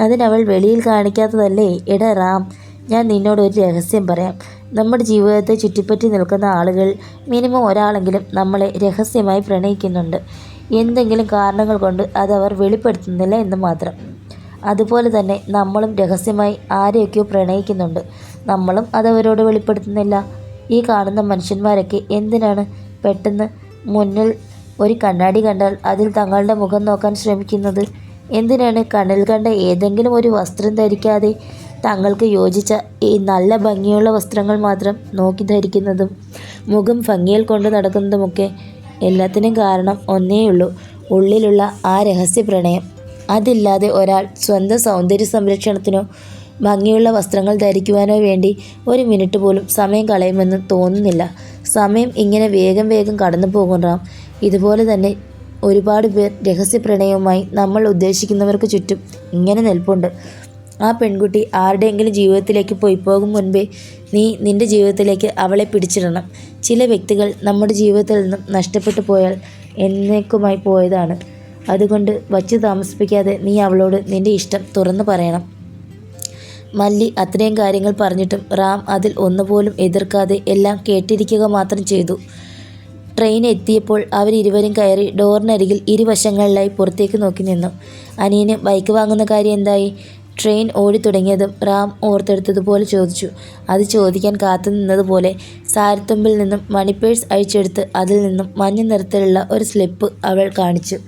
"അതിനവൾ വെളിയിൽ കാണിക്കാത്തതല്ലേ?" "എടാ റാം, ഞാൻ നിന്നോട് ഒരു രഹസ്യം പറയാം. നമ്മുടെ ജീവിതത്തെ ചുറ്റിപ്പറ്റി നിൽക്കുന്ന ആളുകൾ മിനിമം ഒരാളെങ്കിലും നമ്മളെ രഹസ്യമായി പ്രണയിക്കുന്നുണ്ട്. എന്തെങ്കിലും കാരണങ്ങൾ കൊണ്ട് അതവർ വെളിപ്പെടുത്തുന്നില്ല എന്ന് മാത്രം. അതുപോലെ തന്നെ നമ്മളും രഹസ്യമായി ആരെയൊക്കെയോ പ്രണയിക്കുന്നുണ്ട്. നമ്മളും അതവരോട് വെളിപ്പെടുത്തുന്നില്ല. ഈ കാണുന്ന മനുഷ്യന്മാരൊക്കെ എന്തിനാണ് പെട്ടെന്ന് മുന്നിൽ ഒരു കണ്ണാടി കണ്ടാൽ അതിൽ തങ്ങളുടെ മുഖം നോക്കാൻ ശ്രമിക്കുന്നത്? എന്തിനാണ് കണ്ണിൽ കണ്ട ഏതെങ്കിലും ഒരു വസ്ത്രം ധരിക്കാതെ തങ്ങൾക്ക് യോജിച്ച ഈ നല്ല ഭംഗിയുള്ള വസ്ത്രങ്ങൾ മാത്രം നോക്കി ധരിക്കുന്നതും മുഖം ഭംഗിയിൽ കൊണ്ട് നടക്കുന്നതുമൊക്കെ? എല്ലാത്തിനും കാരണം ഒന്നേയുള്ളൂ, ഉള്ളിലുള്ള ആ രഹസ്യ പ്രണയം. അതില്ലാതെ ഒരാൾ സ്വന്തം സൗന്ദര്യ സംരക്ഷണത്തിനോ ഭംഗിയുള്ള വസ്ത്രങ്ങൾ ധരിക്കുവാനോ വേണ്ടി ഒരു മിനിറ്റ് പോലും സമയം കളയുമെന്ന് തോന്നുന്നില്ല. സമയം ഇങ്ങനെ വേഗം വേഗം കടന്നു പോകും റാം. ഇതുപോലെ തന്നെ ഒരുപാട് പേർ രഹസ്യ പ്രണയവുമായി നമ്മൾ ഉദ്ദേശിക്കുന്നവർക്ക് ചുറ്റും ഇങ്ങനെ നിൽപ്പുണ്ട്. ആ പെൺകുട്ടി ആരുടെയെങ്കിലും ജീവിതത്തിലേക്ക് പോയി പോകും മുൻപേ നീ നിൻ്റെ ജീവിതത്തിലേക്ക് അവളെ പിടിച്ചിടണം. ചില വ്യക്തികൾ നമ്മുടെ ജീവിതത്തിൽ നിന്നും നഷ്ടപ്പെട്ടു പോയാൽ എന്നേക്കുമായി പോയതാണ്. അതുകൊണ്ട് വച്ചു താമസിപ്പിക്കാതെ നീ അവളോട് നിൻ്റെ ഇഷ്ടം തുറന്നു പറയണം." മല്ലി അത്രയും കാര്യങ്ങൾ പറഞ്ഞിട്ടും റാം അതിൽ ഒന്നുപോലും എതിർക്കാതെ എല്ലാം കേട്ടിരിക്കുക മാത്രം ചെയ്തു. ട്രെയിൻ എത്തിയപ്പോൾ അവരിരുവരും കയറി ഡോറിനരികിൽ ഇരുവശങ്ങളിലായി പുറത്തേക്ക് നോക്കി നിന്നു. അനിയന് ബൈക്ക് വാങ്ങുന്ന കാര്യം എന്തായി? ട്രെയിൻ ഓടിത്തുടങ്ങിയതും റാം ഓർത്തെടുത്തതുപോലെ ചോദിച്ചു. അത് ചോദിക്കാൻ കാത്തു നിന്നതുപോലെ സാരിത്തുമ്പിൽ നിന്നും മണിപ്പേഴ്സ് അഴിച്ചെടുത്ത് അതിൽ നിന്നും മഞ്ഞ നിറത്തിലുള്ള ഒരു സ്ലിപ്പ് അവൾ കാണിച്ചു.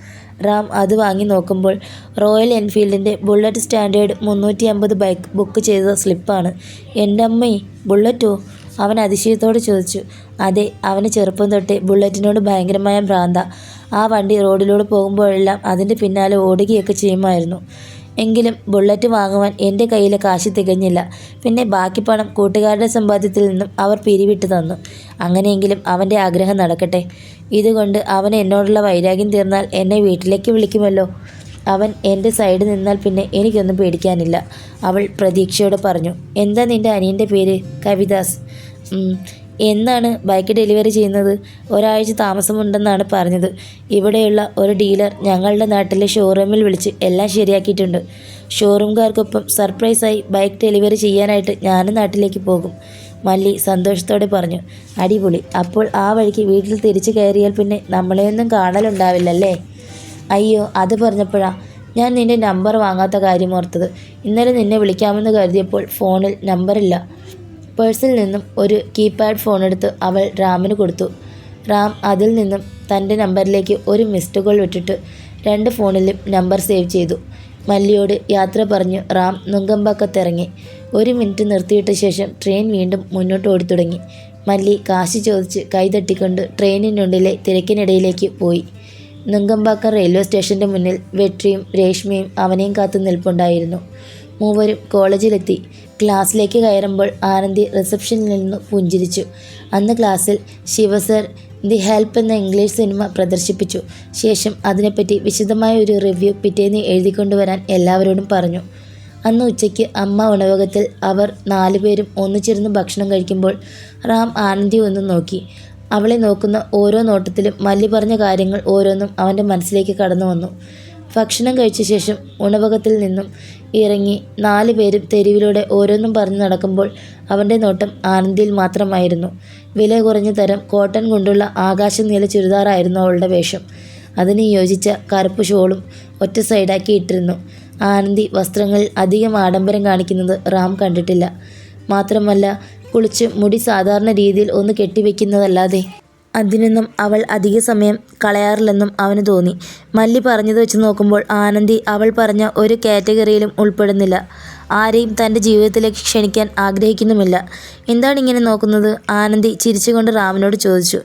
റാം അത് വാങ്ങി നോക്കുമ്പോൾ റോയൽ എൻഫീൽഡിൻ്റെ ബുള്ളറ്റ് സ്റ്റാൻഡേർഡ് 350 ബൈക്ക് ബുക്ക് ചെയ്ത സ്ലിപ്പാണ്. "എൻ്റെ അമ്മേ, ബുള്ളറ്റോ?" അവൻ അതിശയത്തോടെ ചോദിച്ചു. "അതെ, അവന് ചെറുപ്പം തൊട്ടേ ബുള്ളറ്റിനോട് ഭയങ്കരമായ ഭ്രാന്ത. ആ വണ്ടി റോഡിലൂടെ പോകുമ്പോഴെല്ലാം അതിൻ്റെ പിന്നാലെ ഓടുകയൊക്കെ ചെയ്യുമായിരുന്നു. എങ്കിലും ബുള്ളറ്റ് വാങ്ങുവാൻ എൻ്റെ കയ്യിലെ കാശ് തികഞ്ഞില്ല. പിന്നെ ബാക്കി പണം കൂട്ടുകാരുടെ സമ്പാദ്യത്തിൽ നിന്നും അവർ പിരിവിട്ട് തന്നു. അങ്ങനെയെങ്കിലും അവൻ്റെ ആഗ്രഹം നടക്കട്ടെ. ഇതുകൊണ്ട് അവൻ എന്നോടുള്ള വൈരാഗ്യം തീർന്നാൽ എന്നെ വീട്ടിലേക്ക് വിളിക്കുമല്ലോ. അവൻ എൻ്റെ സൈഡ് നിന്നാൽ പിന്നെ എനിക്കൊന്നും പേടിക്കാനില്ല." അവൾ പ്രതീക്ഷയോടെ പറഞ്ഞു. "എന്താ നിൻ്റെ അനിയൻ്റെ പേര്?" "കവിദാസ്." "എന്നാണ് ബൈക്ക് ഡെലിവറി ചെയ്യുന്നത്?" "ഒരാഴ്ച താമസമുണ്ടെന്നാണ് പറഞ്ഞത്. ഇവിടെയുള്ള ഒരു ഡീലർ ഞങ്ങളുടെ നാട്ടിലെ ഷോറൂമിൽ വിളിച്ച് എല്ലാം ശരിയാക്കിയിട്ടുണ്ട്. ഷോറൂംകാർക്കൊപ്പം സർപ്രൈസായി ബൈക്ക് ഡെലിവറി ചെയ്യാനായിട്ട് ഞാനും നാട്ടിലേക്ക് പോകും." മല്ലി സന്തോഷത്തോടെ പറഞ്ഞു. "അടിപൊളി. അപ്പോൾ ആ വഴിക്ക് വീട്ടിൽ തിരിച്ചു കയറിയാൽ പിന്നെ നമ്മളെയൊന്നും കാണലുണ്ടാവില്ലല്ലേ?" "അയ്യോ, അത് പറഞ്ഞപ്പോഴാ ഞാൻ നിൻ്റെ നമ്പർ വാങ്ങാത്ത കാര്യം ഓർത്തത്. ഇന്നലെ നിന്നെ വിളിക്കാമെന്ന് കരുതിയപ്പോൾ ഫോണിൽ നമ്പറില്ല." പേഴ്സിൽ നിന്നും ഒരു കീപാഡ് ഫോണെടുത്ത് അവൾ റാമിന് കൊടുത്തു. റാം അതിൽ നിന്നും തൻ്റെ നമ്പറിലേക്ക് ഒരു മിസ്ഡ് കോൾ വിട്ടിട്ട് 2 ഫോണിലും നമ്പർ സേവ് ചെയ്തു. മല്ലിയോട് യാത്ര പറഞ്ഞു റാം നുങ്കമ്പാക്കത്തിറങ്ങി. 1 മിനിറ്റ് നിർത്തിയിട്ട ശേഷം ട്രെയിൻ വീണ്ടും മുന്നോട്ട് ഓടിത്തുടങ്ങി. മല്ലി കാശ് ചോദിച്ച് കൈതട്ടിക്കൊണ്ട് ട്രെയിനിനുള്ളിലെ തിരക്കിനിടയിലേക്ക് പോയി. നുങ്കമ്പാക്കം റെയിൽവേ സ്റ്റേഷൻ്റെ മുന്നിൽ വെട്രിയും രേഷ്മയും അവനെയും കാത്തു നിൽപ്പുണ്ടായിരുന്നു. മൂവരും കോളേജിലെത്തി. ക്ലാസ്സിലേക്ക് കയറുമ്പോൾ ആനന്ദി റിസപ്ഷനിൽ നിന്ന് പുഞ്ചിരിച്ചു. അന്ന് ക്ലാസ്സിൽ ശിവസർ ദി ഹെൽപ്പ് എന്ന ഇംഗ്ലീഷ് സിനിമ പ്രദർശിപ്പിച്ചു. ശേഷം അതിനെപ്പറ്റി വിശദമായ ഒരു റിവ്യൂ പിറ്റേന്ന് എഴുതിക്കൊണ്ടുവരാൻ എല്ലാവരോടും പറഞ്ഞു. അന്ന് ഉച്ചയ്ക്ക് അമ്മ ഉണവകത്തിൽ അവർ 4 പേരും ഒന്നിച്ചിരുന്ന് ഭക്ഷണം കഴിക്കുമ്പോൾ റാം ആനന്ദി ഒന്ന് നോക്കി. അവളെ നോക്കുന്ന ഓരോ നോട്ടത്തിലും മല്ലി പറഞ്ഞ കാര്യങ്ങൾ ഓരോന്നും അവൻ്റെ മനസ്സിലേക്ക് കടന്നു വന്നു. ഭക്ഷണം കഴിച്ച ശേഷം ഉണവകത്തിൽ നിന്നും ഇറങ്ങി 4 പേരും തെരുവിലൂടെ ഓരോന്നും പറഞ്ഞു നടക്കുമ്പോൾ അവൻ്റെ നോട്ടം ആനന്ദിയിൽ മാത്രമായിരുന്നു. വില കുറഞ്ഞ തരം കോട്ടൺ കൊണ്ടുള്ള ആകാശനീല ചുരിദാറായിരുന്നു അവളുടെ വേഷം. അതിന് യോജിച്ച കറുപ്പ് ഷോളും ഒറ്റ സൈഡാക്കി ഇട്ടിരുന്നു. ആനന്ദി വസ്ത്രങ്ങളിൽ അധികം ആഡംബരം കാണിക്കുന്നത് റാം കണ്ടിട്ടില്ല. മാത്രമല്ല, കുളിച്ച് മുടി സാധാരണ രീതിയിൽ ഒന്ന് കെട്ടിവെക്കുന്നതല്ലാതെ അതിനൊന്നും അവൾ അധിക സമയം കളയാറില്ലെന്നും അവന് തോന്നി. മല്ലി പറഞ്ഞത് വെച്ച് നോക്കുമ്പോൾ ആനന്ദി അവൾ പറഞ്ഞ ഒരു കാറ്റഗറിയിലും ഉൾപ്പെടുന്നില്ല. ആരെയും തൻ്റെ ജീവിതത്തിലേക്ക് ക്ഷണിക്കാൻ ആഗ്രഹിക്കുന്നുമില്ല. എന്താണ് ഇങ്ങനെ നോക്കുന്നത്? ആനന്ദി ചിരിച്ചുകൊണ്ട് റാമിനോട് ചോദിച്ചു.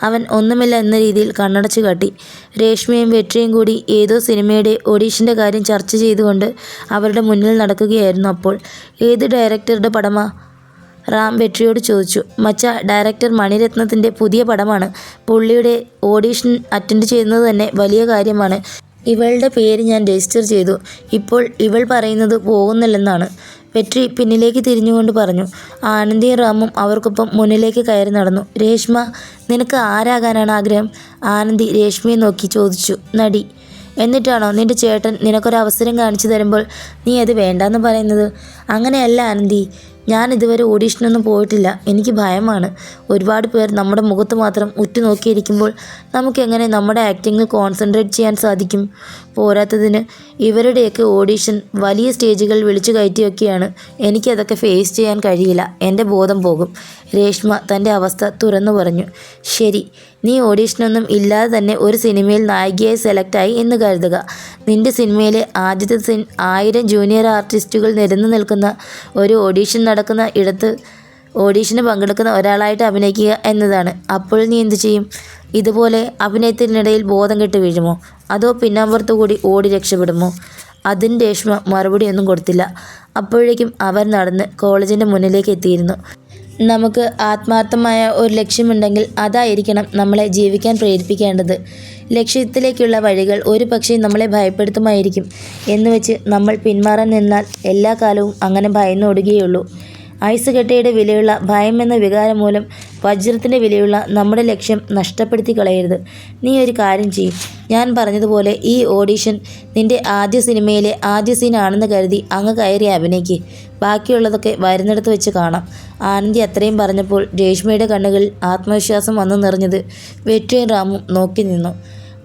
അവൻ ഒന്നുമില്ല എന്ന രീതിയിൽ കണ്ണടച്ചു കാട്ടി. രേഷ്മയും വെട്രിയും കൂടി ഏതോ സിനിമയുടെ ഓഡീഷൻ്റെ കാര്യം ചർച്ച ചെയ്തുകൊണ്ട് അവരുടെ മുന്നിൽ നടക്കുകയായിരുന്നു. അപ്പോൾ ഏത് ഡയറക്ടറുടെ പടമാ? റാം വെട്രിയോട് ചോദിച്ചു. മച്ചാ, ഡയറക്ടർ മണിരത്നത്തിൻ്റെ പുതിയ പടമാണ്. പുള്ളിയുടെ ഓഡീഷൻ അറ്റൻഡ് ചെയ്യുന്നത് തന്നെ വലിയ കാര്യമാണ്. ഇവളുടെ പേര് ഞാൻ രജിസ്റ്റർ ചെയ്തു. ഇപ്പോൾ ഇവൾ പറയുന്നത് പോകുന്നില്ലെന്നാണ്. വെട്രി പിന്നിലേക്ക് തിരിഞ്ഞുകൊണ്ട് പറഞ്ഞു. ആനന്ദിയും റാമും അവർക്കൊപ്പം മുന്നിലേക്ക് കയറി നടന്നു. രേഷ്മ, നിനക്ക് ആരാകാനാണ് ആഗ്രഹം? ആനന്ദി രേഷ്മയെ നോക്കി ചോദിച്ചു. നടി. എന്നിട്ടാണോ നിൻ്റെ ചേട്ടൻ നിനക്കൊരവസരം കാണിച്ചു തരുമ്പോൾ നീ അത് വേണ്ടാന്ന് പറയുന്നത്? അങ്ങനെയല്ല ആനന്ദി, ഞാൻ ഇതുവരെ ഓഡീഷനൊന്നും പോയിട്ടില്ല. എനിക്ക് ഭയമാണ്. ഒരുപാട് പേർ നമ്മുടെ മുഖത്ത് മാത്രം ഉറ്റുനോക്കിയിരിക്കുമ്പോൾ നമുക്കെങ്ങനെ നമ്മുടെ ആക്ടിങ്ങിൽ കോൺസെൻട്രേറ്റ് ചെയ്യാൻ സാധിക്കും? പോരാത്തതിന് ഇവരുടെയൊക്കെ ഓഡീഷൻ വലിയ സ്റ്റേജുകളിൽ വിളിച്ചു കയറ്റിയൊക്കെയാണ്. എനിക്കതൊക്കെ ഫേസ് ചെയ്യാൻ കഴിയില്ല. എൻ്റെ ബോധം പോകും. രേഷ്മ തൻ്റെ അവസ്ഥ തുറന്നു പറഞ്ഞു. ശരി, നീ ഓഡീഷനൊന്നും ഇല്ലാതെ തന്നെ ഒരു സിനിമയിൽ നായികയായി സെലക്റ്റായി എന്ന് കരുതുക. നിൻ്റെ സിനിമയിലെ ആദ്യത്തെ 1000 ജൂനിയർ ആർട്ടിസ്റ്റുകൾ നിരന്നു നിൽക്കുന്ന ഒരു ഓഡീഷൻ നടക്കുന്ന ഇടത്ത് ഓഡീഷന് പങ്കെടുക്കുന്ന ഒരാളായിട്ട് അഭിനയിക്കുക എന്നതാണ്. അപ്പോൾ നീ എന്തു ചെയ്യും? ഇതുപോലെ അഭിനയത്തിനിടയിൽ ബോധം കെട്ട് വീഴുമോ? അതോ പിന്നാമ്പുറത്തു കൂടി ഓടി രക്ഷപ്പെടുമോ? അതിന് രേഷ്മ മറുപടിയൊന്നും കൊടുത്തില്ല. അപ്പോഴേക്കും അവർ നടന്ന് കോളേജിൻ്റെ മുന്നിലേക്ക് എത്തിയിരുന്നു. നമുക്ക് ആത്മാർത്ഥമായ ഒരു ലക്ഷ്യമുണ്ടെങ്കിൽ അതായിരിക്കണം നമ്മളെ ജീവിക്കാൻ പ്രേരിപ്പിക്കേണ്ടത്. ലക്ഷ്യത്തിലേക്കുള്ള വഴികൾ ഒരു പക്ഷേ നമ്മളെ ഭയപ്പെടുത്തുമായിരിക്കും. എന്നുവെച്ച് നമ്മൾ പിന്മാറാൻ നിന്നാൽ എല്ലാ കാലവും അങ്ങനെ ഭയന്നോടുകയുള്ളൂ. ഐസ് കെട്ടയുടെ വിലയുള്ള ഭയം എന്ന വികാരം മൂലം വജ്രത്തിൻ്റെ വിലയുള്ള നമ്മുടെ ലക്ഷ്യം നഷ്ടപ്പെടുത്തി കളയരുത്. നീ ഒരു കാര്യം ചെയ്യും. ഞാൻ പറഞ്ഞതുപോലെ ഈ ഓഡീഷൻ നിൻ്റെ ആദ്യ സിനിമയിലെ ആദ്യ സീനാണെന്ന് കരുതി അങ്ങ് കയറി അഭിനയിക്ക്. ബാക്കിയുള്ളതൊക്കെ വരുന്നിടത്ത് വെച്ച് കാണാം. ആനന്ദി അത്രയും പറഞ്ഞപ്പോൾ രേഷ്മയുടെ കണ്ണുകളിൽ ആത്മവിശ്വാസം വന്നു നിറഞ്ഞത് വെട്രിയും റാമും നോക്കി നിന്നു.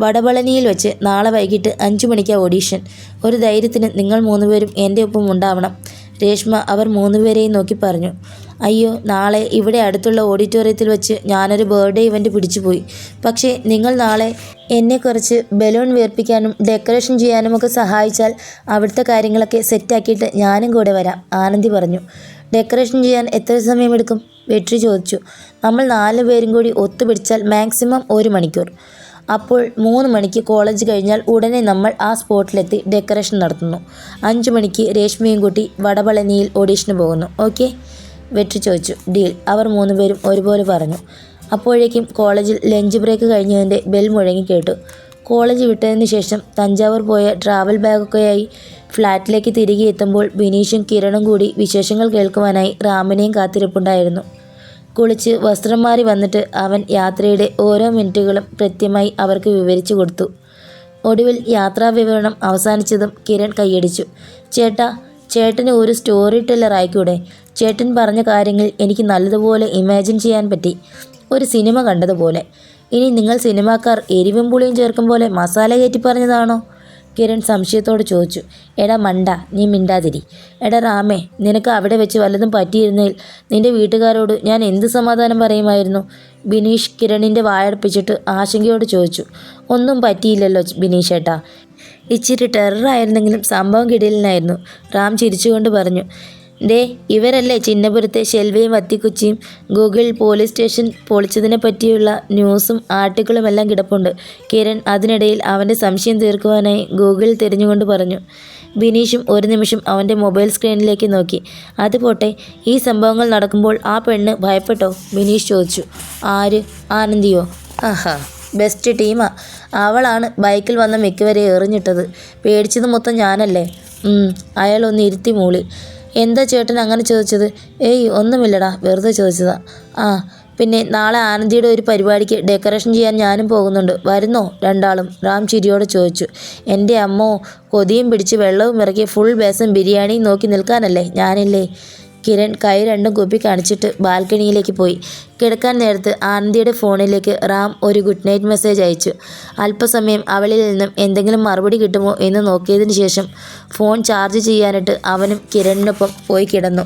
വടപളനിയിൽ വെച്ച് നാളെ വൈകിട്ട് 5 മണിക്ക് ഓഡീഷൻ. ഒരു ധൈര്യത്തിന് നിങ്ങൾ 3 പേരും എൻ്റെ ഒപ്പം ഉണ്ടാവണം. രേഷ്മ അവർ 3 പേരെയും നോക്കി പറഞ്ഞു. അയ്യോ, നാളെ ഇവിടെ അടുത്തുള്ള ഓഡിറ്റോറിയത്തിൽ വെച്ച് ഞാനൊരു ബർത്ത്ഡേ ഇവൻ്റ് പിടിച്ചുപോയി. പക്ഷേ നിങ്ങൾ നാളെ എന്നെ കുറച്ച് ബലൂൺ വീർപ്പിക്കാനും ഡെക്കറേഷൻ ചെയ്യാനുമൊക്കെ സഹായിച്ചാൽ അവിടുത്തെ കാര്യങ്ങളൊക്കെ സെറ്റാക്കിയിട്ട് ഞാനും കൂടെ വരാം, ആനന്ദി പറഞ്ഞു. ഡെക്കറേഷൻ ചെയ്യാൻ എത്ര സമയമെടുക്കും? വെട്രി ചോദിച്ചു. നമ്മൾ 4 പേരും കൂടി ഒത്തുപിടിച്ചാൽ മാക്സിമം 1 മണിക്കൂർ. അപ്പോൾ 3 മണിക്ക് കോളേജ് കഴിഞ്ഞാൽ ഉടനെ നമ്മൾ ആ സ്പോട്ടിലെത്തി ഡെക്കറേഷൻ നടത്തുന്നു. 5 മണിക്ക് രേഷ്മയും കൂട്ടി വടപളനിയിൽ ഓഡീഷന് പോകുന്നു. ഓക്കെ? വെട്രി ചോദിച്ചു. ഡീൽ, അവർ 3 പേരും ഒരുപോലെ പറഞ്ഞു. അപ്പോഴേക്കും കോളേജിൽ ലഞ്ച് ബ്രേക്ക് കഴിഞ്ഞതിൻ്റെ ബെൽ മുഴങ്ങി കേട്ടു. കോളേജ് വിട്ടതിന് ശേഷം തഞ്ചാവൂർ പോയ ട്രാവൽ ബാഗൊക്കെയായി ഫ്ലാറ്റിലേക്ക് തിരികെ എത്തുമ്പോൾ ബിനീഷും കിരണും കൂടി വിശേഷങ്ങൾ കേൾക്കുവാനായി റാമിനെയും കാത്തിരിപ്പുണ്ടായിരുന്നു. കുളിച്ച് വസ്ത്രം മാറി വന്നിട്ട് അവൻ യാത്രയുടെ ഓരോ മിനിറ്റുകളും കൃത്യമായി അവർക്ക് വിവരിച്ചു കൊടുത്തു. ഒടുവിൽ യാത്രാ വിവരണം അവസാനിച്ചതും കിരൺ കൈയടിച്ചു. ചേട്ടന് ഒരു സ്റ്റോറി ടെല്ലർ ആയിക്കൂടെ? ചേട്ടൻ പറഞ്ഞ കാര്യങ്ങൾ എനിക്ക് നല്ലതുപോലെ ഇമാജിൻ ചെയ്യാൻ പറ്റി, ഒരു സിനിമ കണ്ടതുപോലെ. ഇനി നിങ്ങൾ സിനിമാക്കാർ എരിവും പുളിയും ചേർക്കും പോലെ മസാല കയറ്റി പറഞ്ഞതാണോ? കിരൺ സംശയത്തോട് ചോദിച്ചു. എടാ മണ്ട, നീ മിണ്ടാതിരി. എടാ റാമേ, നിനക്ക് അവിടെ വെച്ച് വല്ലതും പറ്റിയിരുന്നതിൽ നിൻ്റെ വീട്ടുകാരോട് ഞാൻ എന്ത് സമാധാനം പറയുമായിരുന്നു? ബിനീഷ് കിരണിൻ്റെ വായടപ്പിച്ചിട്ട് ആശങ്കയോട് ചോദിച്ചു. ഒന്നും പറ്റിയില്ലല്ലോ ബിനീഷ് ഏട്ടാ. ഇച്ചിരി ടെററായിരുന്നെങ്കിലും സംഭവം കിടിലനായിരുന്നു, റാം ചിരിച്ചുകൊണ്ട് പറഞ്ഞു. ദേ ഇവരല്ലേ ചിന്നപുരത്തെ ഷെൽവയും വത്തിക്കുച്ചിയും. ഗൂഗിൾ പോലീസ് സ്റ്റേഷൻ പൊളിച്ചതിനെ പറ്റിയുള്ള ന്യൂസും ആർട്ടിക്കിളും എല്ലാം കിടപ്പുണ്ട്. കിരൺ അതിനിടയിൽ അവൻ്റെ സംശയം തീർക്കുവാനായി ഗൂഗിൾ തിരഞ്ഞുകൊണ്ട് പറഞ്ഞു. ബിനീഷും ഒരു നിമിഷം അവൻ്റെ മൊബൈൽ സ്ക്രീനിലേക്ക് നോക്കി. അത് പോട്ടെ, ഈ സംഭവങ്ങൾ നടക്കുമ്പോൾ ആ പെണ്ണ് ഭയപ്പെട്ടോ? ബിനീഷ് ചോദിച്ചു. ആര്? ആനന്ദിയോ? ആഹാ, ബെസ്റ്റ് ടീമാ. അവളാണ് ബൈക്കിൽ വന്ന മിക്കവരെ എറിഞ്ഞിട്ടത്. പേടിച്ചത് മൊത്തം ഞാനല്ലേ? അയാൾ ഒന്ന് ഇരുത്തി മൂളി. എന്താ ചേട്ടൻ അങ്ങനെ ചോദിച്ചത്? ഏയ് ഒന്നുമില്ലടാ, വെറുതെ ചോദിച്ചതാ. ആ പിന്നെ നാളെ ആനന്ദിയുടെ ഒരു പരിപാടിക്ക് ഡെക്കറേഷൻ ചെയ്യാൻ ഞാനും പോകുന്നുണ്ട്. വരുന്നോ രണ്ടാളും? റാം ചിരിയോടെ ചോദിച്ചു. എൻ്റെ അമ്മോ, കൊതിയും പിടിച്ച് വെള്ളവും ഇറക്കി ഫുൾ ബേസൻ ബിരിയാണിയും നോക്കി നിൽക്കാനല്ലേ ഞാനില്ലേ? കിരൺ കൈ രണ്ടും കുപ്പി കാണിച്ചിട്ട് ബാൽക്കണിയിലേക്ക് പോയി. കിടക്കാൻ നേരത്ത് ആനന്ദിയുടെ ഫോണിലേക്ക് റാം ഒരു ഗുഡ് നൈറ്റ് മെസ്സേജ് അയച്ചു. അല്പസമയം അവളിൽ നിന്നും എന്തെങ്കിലും മറുപടി കിട്ടുമോ എന്ന് നോക്കിയതിന് ശേഷം ഫോൺ ചാർജ് ചെയ്യാനിട്ട് അവനും കിരണിനൊപ്പം പോയി കിടന്നു.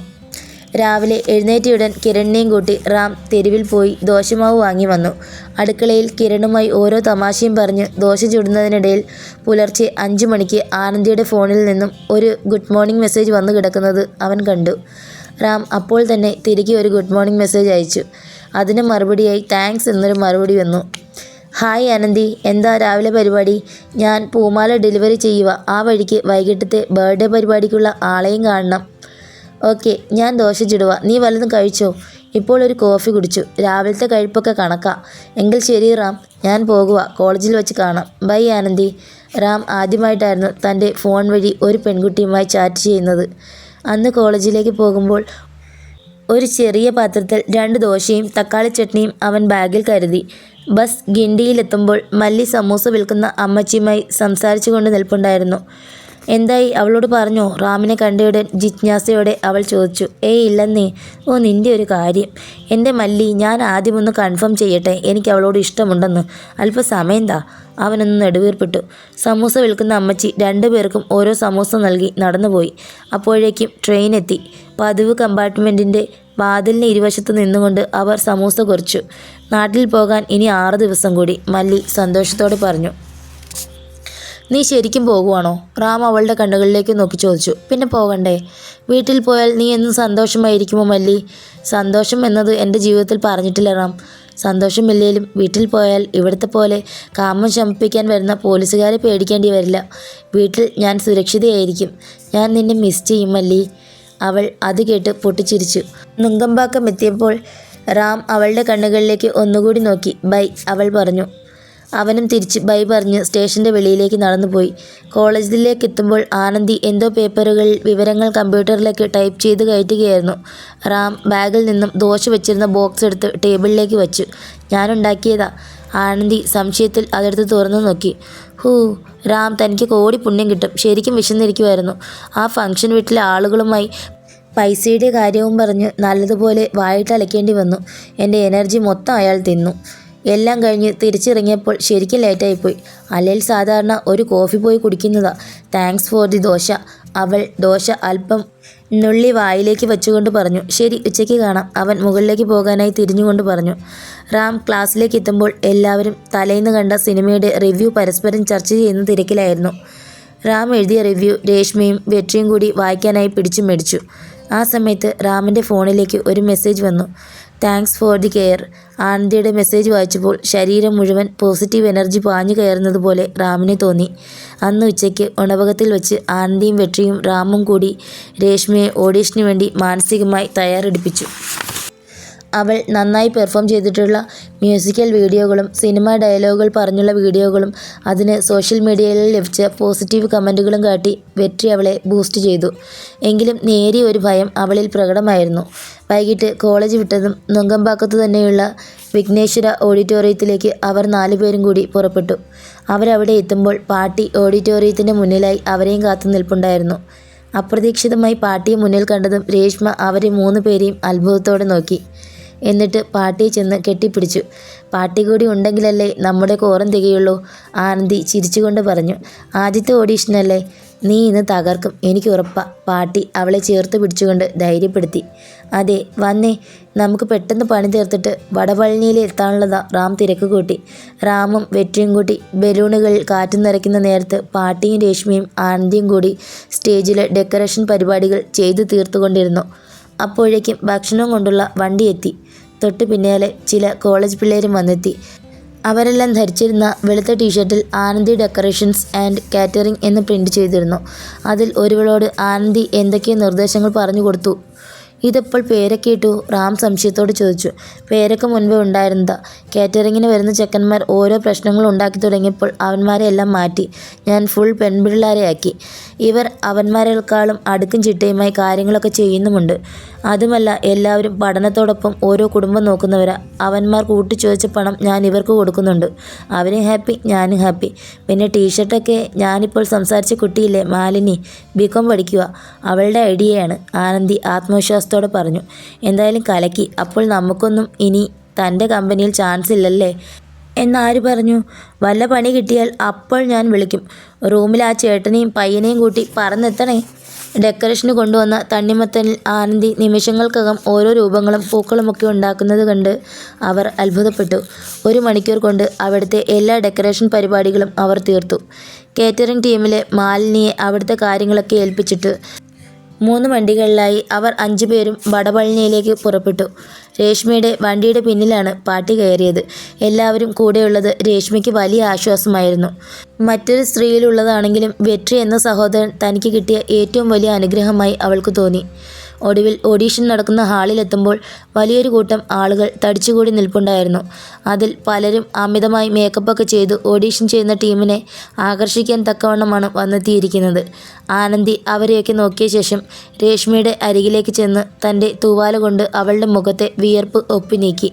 രാവിലെ എഴുന്നേറ്റയുടൻ കിരണിനെയും കൂട്ടി റാം തെരുവിൽ പോയി ദോശമാവ് വാങ്ങി വന്നു. അടുക്കളയിൽ കിരണുമായി ഓരോ തമാശയും പറഞ്ഞ് ദോശ ചുടുന്നതിനിടയിൽ പുലർച്ചെ 5 മണിക്ക് ആനന്ദിയുടെ ഫോണിൽ നിന്നും ഒരു ഗുഡ് മോർണിംഗ് മെസ്സേജ് വന്നു കിടക്കുന്നത് അവൻ കണ്ടു. റാം അപ്പോൾ തന്നെ തിരികെ ഒരു ഗുഡ് മോർണിംഗ് മെസ്സേജ് അയച്ചു. അതിന് മറുപടിയായി താങ്ക്സ് എന്നൊരു മറുപടി വന്നു. ഹായ് ആനന്ദി, എന്താ രാവിലെ പരിപാടി? ഞാൻ പൂമാല ഡെലിവറി ചെയ്യുക. ആ വഴിക്ക് വൈകിട്ടത്തെ ബർത്ത്ഡേ പരിപാടിക്കുള്ള ആളെയും കാണണം. ഓക്കെ, ഞാൻ ദോശ ചുടുക. നീ വല്ലതും കഴിച്ചോ? ഇപ്പോൾ ഒരു കോഫി കുടിച്ചു. രാവിലത്തെ കഴിപ്പൊക്കെ കണക്കാ. എങ്കിൽ ശരി റാം, ഞാൻ പോകുക. കോളേജിൽ വെച്ച് കാണാം. ബൈ ആനന്ദി. റാം ആദ്യമായിട്ടായിരുന്നു തൻ്റെ ഫോൺ വഴി ഒരു പെൺകുട്ടിയുമായി ചാറ്റ് ചെയ്യുന്നത്. അന്ന് കോളേജിലേക്ക് പോകുമ്പോൾ ഒരു ചെറിയ പാത്രത്തിൽ 2 ദോശയും തക്കാളി ചട്നിയും അവൻ ബാഗിൽ കരുതി. ബസ് ഗിണ്ടിയിലെത്തുമ്പോൾ മല്ലി സമൂസ വിൽക്കുന്ന അമ്മച്ചിയുമായി സംസാരിച്ചു കൊണ്ട് നിൽപ്പുണ്ടായിരുന്നു. എന്തായി, അവളോട് പറഞ്ഞോ? റാമിനെ കണ്ടയുടൻ ജിജ്ഞാസയോടെ അവൾ ചോദിച്ചു. ഏയ് ഇല്ലെന്നേ. ഓ, നിൻ്റെ ഒരു കാര്യം. എൻ്റെ മല്ലി, ഞാൻ ആദ്യമൊന്ന് കൺഫേം ചെയ്യട്ടെ, എനിക്ക് അവളോട് ഇഷ്ടമുണ്ടെന്ന്. അല്പസമയം താ. അവനൊന്ന് നെടുവീർപ്പിട്ടു. സമൂസ വിൽക്കുന്ന അമ്മച്ചി 2 പേർക്കും ഓരോ സമൂസ നൽകി നടന്നുപോയി. അപ്പോഴേക്കും ട്രെയിൻ എത്തി. പതിവ് കമ്പാർട്ട്മെൻറ്റിൻ്റെ വാതിലിന് ഇരുവശത്ത് നിന്നുകൊണ്ട് അവർ സമൂസ കുറിച്ചു. നാട്ടിൽ പോകാൻ ഇനി 6 ദിവസം കൂടി, മല്ലി സന്തോഷത്തോടെ പറഞ്ഞു. നീ ശരിക്കും പോകുവാണോ? റാം അവളുടെ കണ്ണുകളിലേക്ക് നോക്കി ചോദിച്ചു. പിന്നെ പോകണ്ടേ? വീട്ടിൽ പോയാൽ നീ എന്നും സന്തോഷമായിരിക്കുമോ മല്ലി? സന്തോഷം എന്നത് എൻ്റെ ജീവിതത്തിൽ പറഞ്ഞിട്ടില്ല റാം. സന്തോഷമില്ലേലും വീട്ടിൽ പോയാൽ ഇവിടുത്തെ പോലെ കാമം ശമിപ്പിക്കാൻ വരുന്ന പോലീസുകാരെ പേടിക്കേണ്ടി വരില്ല. വീട്ടിൽ ഞാൻ സുരക്ഷിതയായിരിക്കും. ഞാൻ നിന്നെ മിസ് ചെയ്യും മല്ലി. അവൾ അത് കേട്ട് പൊട്ടിച്ചിരിച്ചു. നുങ്കമ്പാക്കം എത്തിയപ്പോൾ റാം അവളുടെ കണ്ണുകളിലേക്ക് ഒന്നുകൂടി നോക്കി. ബൈ, അവൾ പറഞ്ഞു. അവനും തിരിച്ച് ബൈ പറഞ്ഞ് സ്റ്റേഷൻ്റെ വെളിയിലേക്ക് നടന്നുപോയി. കോളേജിലേക്ക് എത്തുമ്പോൾ ആനന്ദി എന്തോ പേപ്പറുകളിൽ വിവരങ്ങൾ കമ്പ്യൂട്ടറിലേക്ക് ടൈപ്പ് ചെയ്ത് കയറ്റുകയായിരുന്നു. റാം ബാഗിൽ നിന്നും ദോശ വെച്ചിരുന്ന ബോക്സ് എടുത്ത് ടേബിളിലേക്ക് വച്ചു. ഞാനുണ്ടാക്കിയതാ. ആനന്ദി സംശയത്തിൽ അതെടുത്ത് തുറന്നു നോക്കി. റാം, തനിക്ക് കോടി പുണ്യം കിട്ടും. ശരിക്കും വിശന്നിരിക്കുമായിരുന്നു. ആ ഫംഗ്ഷൻ വീട്ടിലെ ആളുകളുമായി പൈസയുടെ കാര്യവും പറഞ്ഞ് നല്ലതുപോലെ വായിട്ടലക്കേണ്ടി വന്നു. എൻ്റെ എനർജി മൊത്തം അയാൾ തിന്നു. എല്ലാം കഴിഞ്ഞ് തിരിച്ചിറങ്ങിയപ്പോൾ ശരിക്കും ലേറ്റായിപ്പോയി. അല്ലെങ്കിൽ സാധാരണ ഒരു കോഫി പോയി കുടിക്കുന്നതാ. Thanks for the dosa. അവൾ ദോശ അല്പം നുള്ളി വായിലേക്ക് വെച്ചുകൊണ്ട് പറഞ്ഞു. ശരി, ഉച്ചയ്ക്ക് കാണാം. അവൻ മുകളിലേക്ക് പോകാനായി തിരിഞ്ഞുകൊണ്ട് പറഞ്ഞു. റാം ക്ലാസ്സിലേക്ക് എത്തുമ്പോൾ എല്ലാവരും തലേന്ന് കണ്ട സിനിമയുടെ റിവ്യൂ പരസ്പരം ചർച്ച ചെയ്യുന്ന തിരക്കിലായിരുന്നു. റാം എഴുതിയ റിവ്യൂ രേഷ്മയും വെട്രിയും കൂടി വായിക്കാനായി പിടിച്ചു മേടിച്ചു. ആ സമയത്ത് റാമിൻ്റെ ഫോണിലേക്ക് ഒരു മെസ്സേജ് വന്നു. Thanks for the care. ആനന്ദിയുടെ മെസ്സേജ് വായിച്ചപ്പോൾ ശരീരം മുഴുവൻ പോസിറ്റീവ് എനർജി പാഞ്ഞു കയറുന്നത് പോലെ റാമിന് തോന്നി. അന്ന് ഉച്ചയ്ക്ക് ഉണവകത്തിൽ വെച്ച് ആനന്ദിയും വെട്രിയും റാമും കൂടി രേഷ്മയെ ഓഡീഷന് വേണ്ടി മാനസികമായി തയ്യാറെടുപ്പിച്ചു. അവൾ നന്നായി പെർഫോം ചെയ്തിട്ടുള്ള മ്യൂസിക്കൽ വീഡിയോകളും സിനിമ ഡയലോഗുകൾ പറഞ്ഞുള്ള വീഡിയോകളും അതിന് സോഷ്യൽ മീഡിയയിൽ ലഭിച്ച പോസിറ്റീവ് കമൻറ്റുകളും കാട്ടി വെട്രി അവളെ ബൂസ്റ്റ് ചെയ്തു. എങ്കിലും നേരിയ ഒരു ഭയം അവളിൽ പ്രകടമായിരുന്നു. വൈകിട്ട് കോളേജ് വിട്ടതും നുങ്കമ്പാക്കത്തു തന്നെയുള്ള വിഘ്നേശ്വര ഓഡിറ്റോറിയത്തിലേക്ക് അവർ 4 പേരും കൂടി പുറപ്പെട്ടു. അവരവിടെ എത്തുമ്പോൾ പാട്ടി ഓഡിറ്റോറിയത്തിൻ്റെ മുന്നിലായി അവരെയും കാത്തു നിൽപ്പുണ്ടായിരുന്നു. അപ്രതീക്ഷിതമായി പാട്ടിയെ മുന്നിൽ കണ്ടതും രേഷ്മ അവരെ 3 പേരെയും അത്ഭുതത്തോടെ നോക്കി. എന്നിട്ട് പാട്ടിയെ ചെന്ന് കെട്ടിപ്പിടിച്ചു. പാട്ടി കൂടി ഉണ്ടെങ്കിലല്ലേ നമ്മുടെ കോറം തികയുള്ളൂ, ആനന്ദി ചിരിച്ചുകൊണ്ട് പറഞ്ഞു. ആദ്യത്തെ ഓഡീഷനല്ലേ? നീ ഇന്ന് തകർക്കും, എനിക്ക് ഉറപ്പാ. പാട്ടി അവളെ ചേർത്ത് പിടിച്ചുകൊണ്ട് ധൈര്യപ്പെടുത്തി. അതെ, വന്നേ, നമുക്ക് പെട്ടെന്ന് പണി തീർത്തിട്ട് വടപഴനിയിൽ എത്താനുള്ളതാ. റാം തിരക്ക് കൂട്ടി. റാമും വെற்றிയും കൂട്ടി ബലൂണുകളിൽ കാറ്റ് നിറയ്ക്കുന്ന നേരത്ത് പാട്ടിയും രേഷ്മയും ആനന്ദിയും കൂടി സ്റ്റേജിലെ ഡെക്കറേഷൻ പരിപാടികൾ ചെയ്തു തീർത്തുകൊണ്ടിരുന്നു. അപ്പോഴേക്കും ഭക്ഷണം കൊണ്ടുള്ള വണ്ടി എത്തി. തൊട്ട് പിന്നാലെ ചില കോളേജ് പിള്ളേരും വന്നെത്തി. അവരെല്ലാം ധരിച്ചിരുന്ന വെളുത്ത ടീഷർട്ടിൽ ആനന്ദി ഡെക്കറേഷൻസ് ആൻഡ് കാറ്ററിംഗ് എന്ന് പ്രിൻ്റ് ചെയ്തിരുന്നു. അതിൽ ഒരുവളോട് ആനന്ദി എന്തൊക്കെയോ നിർദ്ദേശങ്ങൾ പറഞ്ഞു കൊടുത്തു. ഇതെപ്പോൾ പേരൊക്കെ ഇട്ടു? റാം സംശയത്തോട് ചോദിച്ചു. പേരൊക്കെ മുൻപേ ഉണ്ടായിരുന്നതാ. കാറ്ററിങ്ങിന് വരുന്ന ചെക്കന്മാർ ഓരോ പ്രശ്നങ്ങൾ ഉണ്ടാക്കി തുടങ്ങിയപ്പോൾ അവന്മാരെ എല്ലാം മാറ്റി ഞാൻ ഫുൾ പെൺപിള്ളേരെ ആക്കി. ഇവർ അവന്മാരെക്കാളും അടുക്കും ചിട്ടയുമായി കാര്യങ്ങളൊക്കെ ചെയ്യുന്നുമുണ്ട്. അതുമല്ല, എല്ലാവരും പഠനത്തോടൊപ്പം ഓരോ കുടുംബം നോക്കുന്നവരാ. അവന്മാർ കൂട്ടിച്ചോദിച്ച പണം ഞാൻ ഇവർക്ക് കൊടുക്കുന്നുണ്ട്. അവരും ഹാപ്പി, ഞാനും ഹാപ്പി. പിന്നെ ടീഷർട്ടൊക്കെ ഞാനിപ്പോൾ സംസാരിച്ച കുട്ടിയില്ലേ മാലിനി, ബികോം പഠിക്കുക. അവളുടെ ഐഡിയയാണ്. ആനന്ദി ആത്മവിശ്വാസത്തോടെ പറഞ്ഞു. എന്തായാലും കലക്കി. അപ്പോൾ നമുക്കൊന്നും ഇനി തൻ്റെ കമ്പനിയിൽ ചാൻസ് ഇല്ലല്ലേ? എന്നാര് പറഞ്ഞു? വല്ല പണി കിട്ടിയാൽ അപ്പോൾ ഞാൻ വിളിക്കും. റൂമിൽ ആ ചേട്ടനെയും പയ്യനെയും കൂട്ടി പറന്നെത്തണേ. ഡെക്കറേഷന് കൊണ്ടുവന്ന തണ്ണിമത്തനിൽ ആനന്ദി നിമിഷങ്ങൾക്കകം ഓരോ രൂപങ്ങളും പൂക്കളുമൊക്കെ ഉണ്ടാക്കുന്നത് കണ്ട് അവർ അത്ഭുതപ്പെട്ടു. 1 മണിക്കൂർ കൊണ്ട് അവിടുത്തെ എല്ലാ ഡെക്കറേഷൻ പരിപാടികളും അവർ തീർത്തു. കേറ്ററിംഗ് ടീമിലെ മാലിനിയെ അവിടുത്തെ കാര്യങ്ങളൊക്കെ ഏൽപ്പിച്ചിട്ട് 3 വണ്ടികളിലായി അവർ 5 പേരും വടപഴനിയിലേക്ക് പുറപ്പെട്ടു. രേഷ്മയുടെ വണ്ടിയുടെ പിന്നിലാണ് പാട്ടി കയറിയത്. എല്ലാവരും കൂടെയുള്ളത് രേഷ്മയ്ക്ക് വലിയ ആശ്വാസമായിരുന്നു. മറ്റൊരു സ്ത്രീയിലുള്ളതാണെങ്കിലും വെற்றி എന്ന സഹോദരൻ തനിക്ക് കിട്ടിയ ഏറ്റവും വലിയ അനുഗ്രഹമായി അവൾക്ക് തോന്നി. ഒടുവിൽ ഓഡീഷൻ നടക്കുന്ന ഹാളിലെത്തുമ്പോൾ വലിയൊരു കൂട്ടം ആളുകൾ തടിച്ചുകൂടി നിൽപ്പുണ്ടായിരുന്നു. അതിൽ പലരും അമിതമായി മേക്കപ്പൊക്കെ ചെയ്തു ഓഡീഷൻ ചെയ്യുന്ന ടീമിനെ ആകർഷിക്കാൻ തക്കവണ്ണമാണ് വന്നെത്തിയിരിക്കുന്നത്. ആനന്ദി അവരെയൊക്കെ നോക്കിയ ശേഷം രേഷ്മയുടെ അരികിലേക്ക് ചെന്ന് തൻ്റെ തൂവാല കൊണ്ട് അവളുടെ മുഖത്തെ വിയർപ്പ് ഒപ്പി നീക്കി.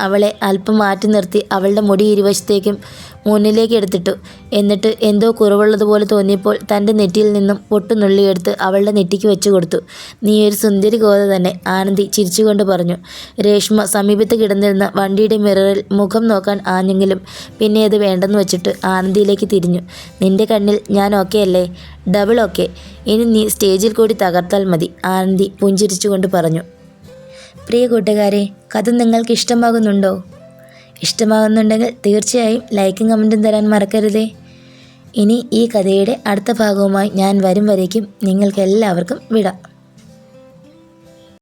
അവളെ അല്പം മാറ്റി നിർത്തി അവളുടെ മുടി ഇരുവശത്തേക്കും മുന്നിലേക്ക് എടുത്തിട്ടു. എന്നിട്ട് എന്തോ കുറവുള്ളതുപോലെ തോന്നിയപ്പോൾ തൻ്റെ നെറ്റിയിൽ നിന്നും പൊട്ടുനുള്ളിയെടുത്ത് അവളുടെ നെറ്റിക്ക് വെച്ചു കൊടുത്തു. നീ ഒരു സുന്ദരി ഗോത തന്നെ, ആനന്ദി ചിരിച്ചുകൊണ്ട് പറഞ്ഞു. രേഷ്മ സമീപത്ത് കിടന്നിരുന്ന വണ്ടിയുടെ മിററിൽ മുഖം നോക്കാൻ ആഞ്ഞെങ്കിലും പിന്നെ അത് വേണ്ടെന്ന് വെച്ചിട്ട് ആനന്ദിയിലേക്ക് തിരിഞ്ഞു. നിന്റെ കണ്ണിൽ ഞാൻ ഓക്കെ അല്ലേ? Double okay. ഇനി നീ സ്റ്റേജിൽ കൂടി തകർത്താൽ മതി, ആനന്ദി പുഞ്ചിരിച്ചുകൊണ്ട് പറഞ്ഞു. പ്രിയ കൂട്ടുകാരെ, കഥ നിങ്ങൾക്ക് ഇഷ്ടമാകുന്നുണ്ടോ? ഇഷ്ടമാകുന്നുണ്ടെങ്കിൽ തീർച്ചയായും ലൈക്കും കമൻറ്റും തരാൻ മറക്കരുതേ. ഇനി ഈ കഥയുടെ അടുത്ത ഭാഗവുമായി ഞാൻ വരും വരേക്കും നിങ്ങൾക്കെല്ലാവർക്കും വിടാം.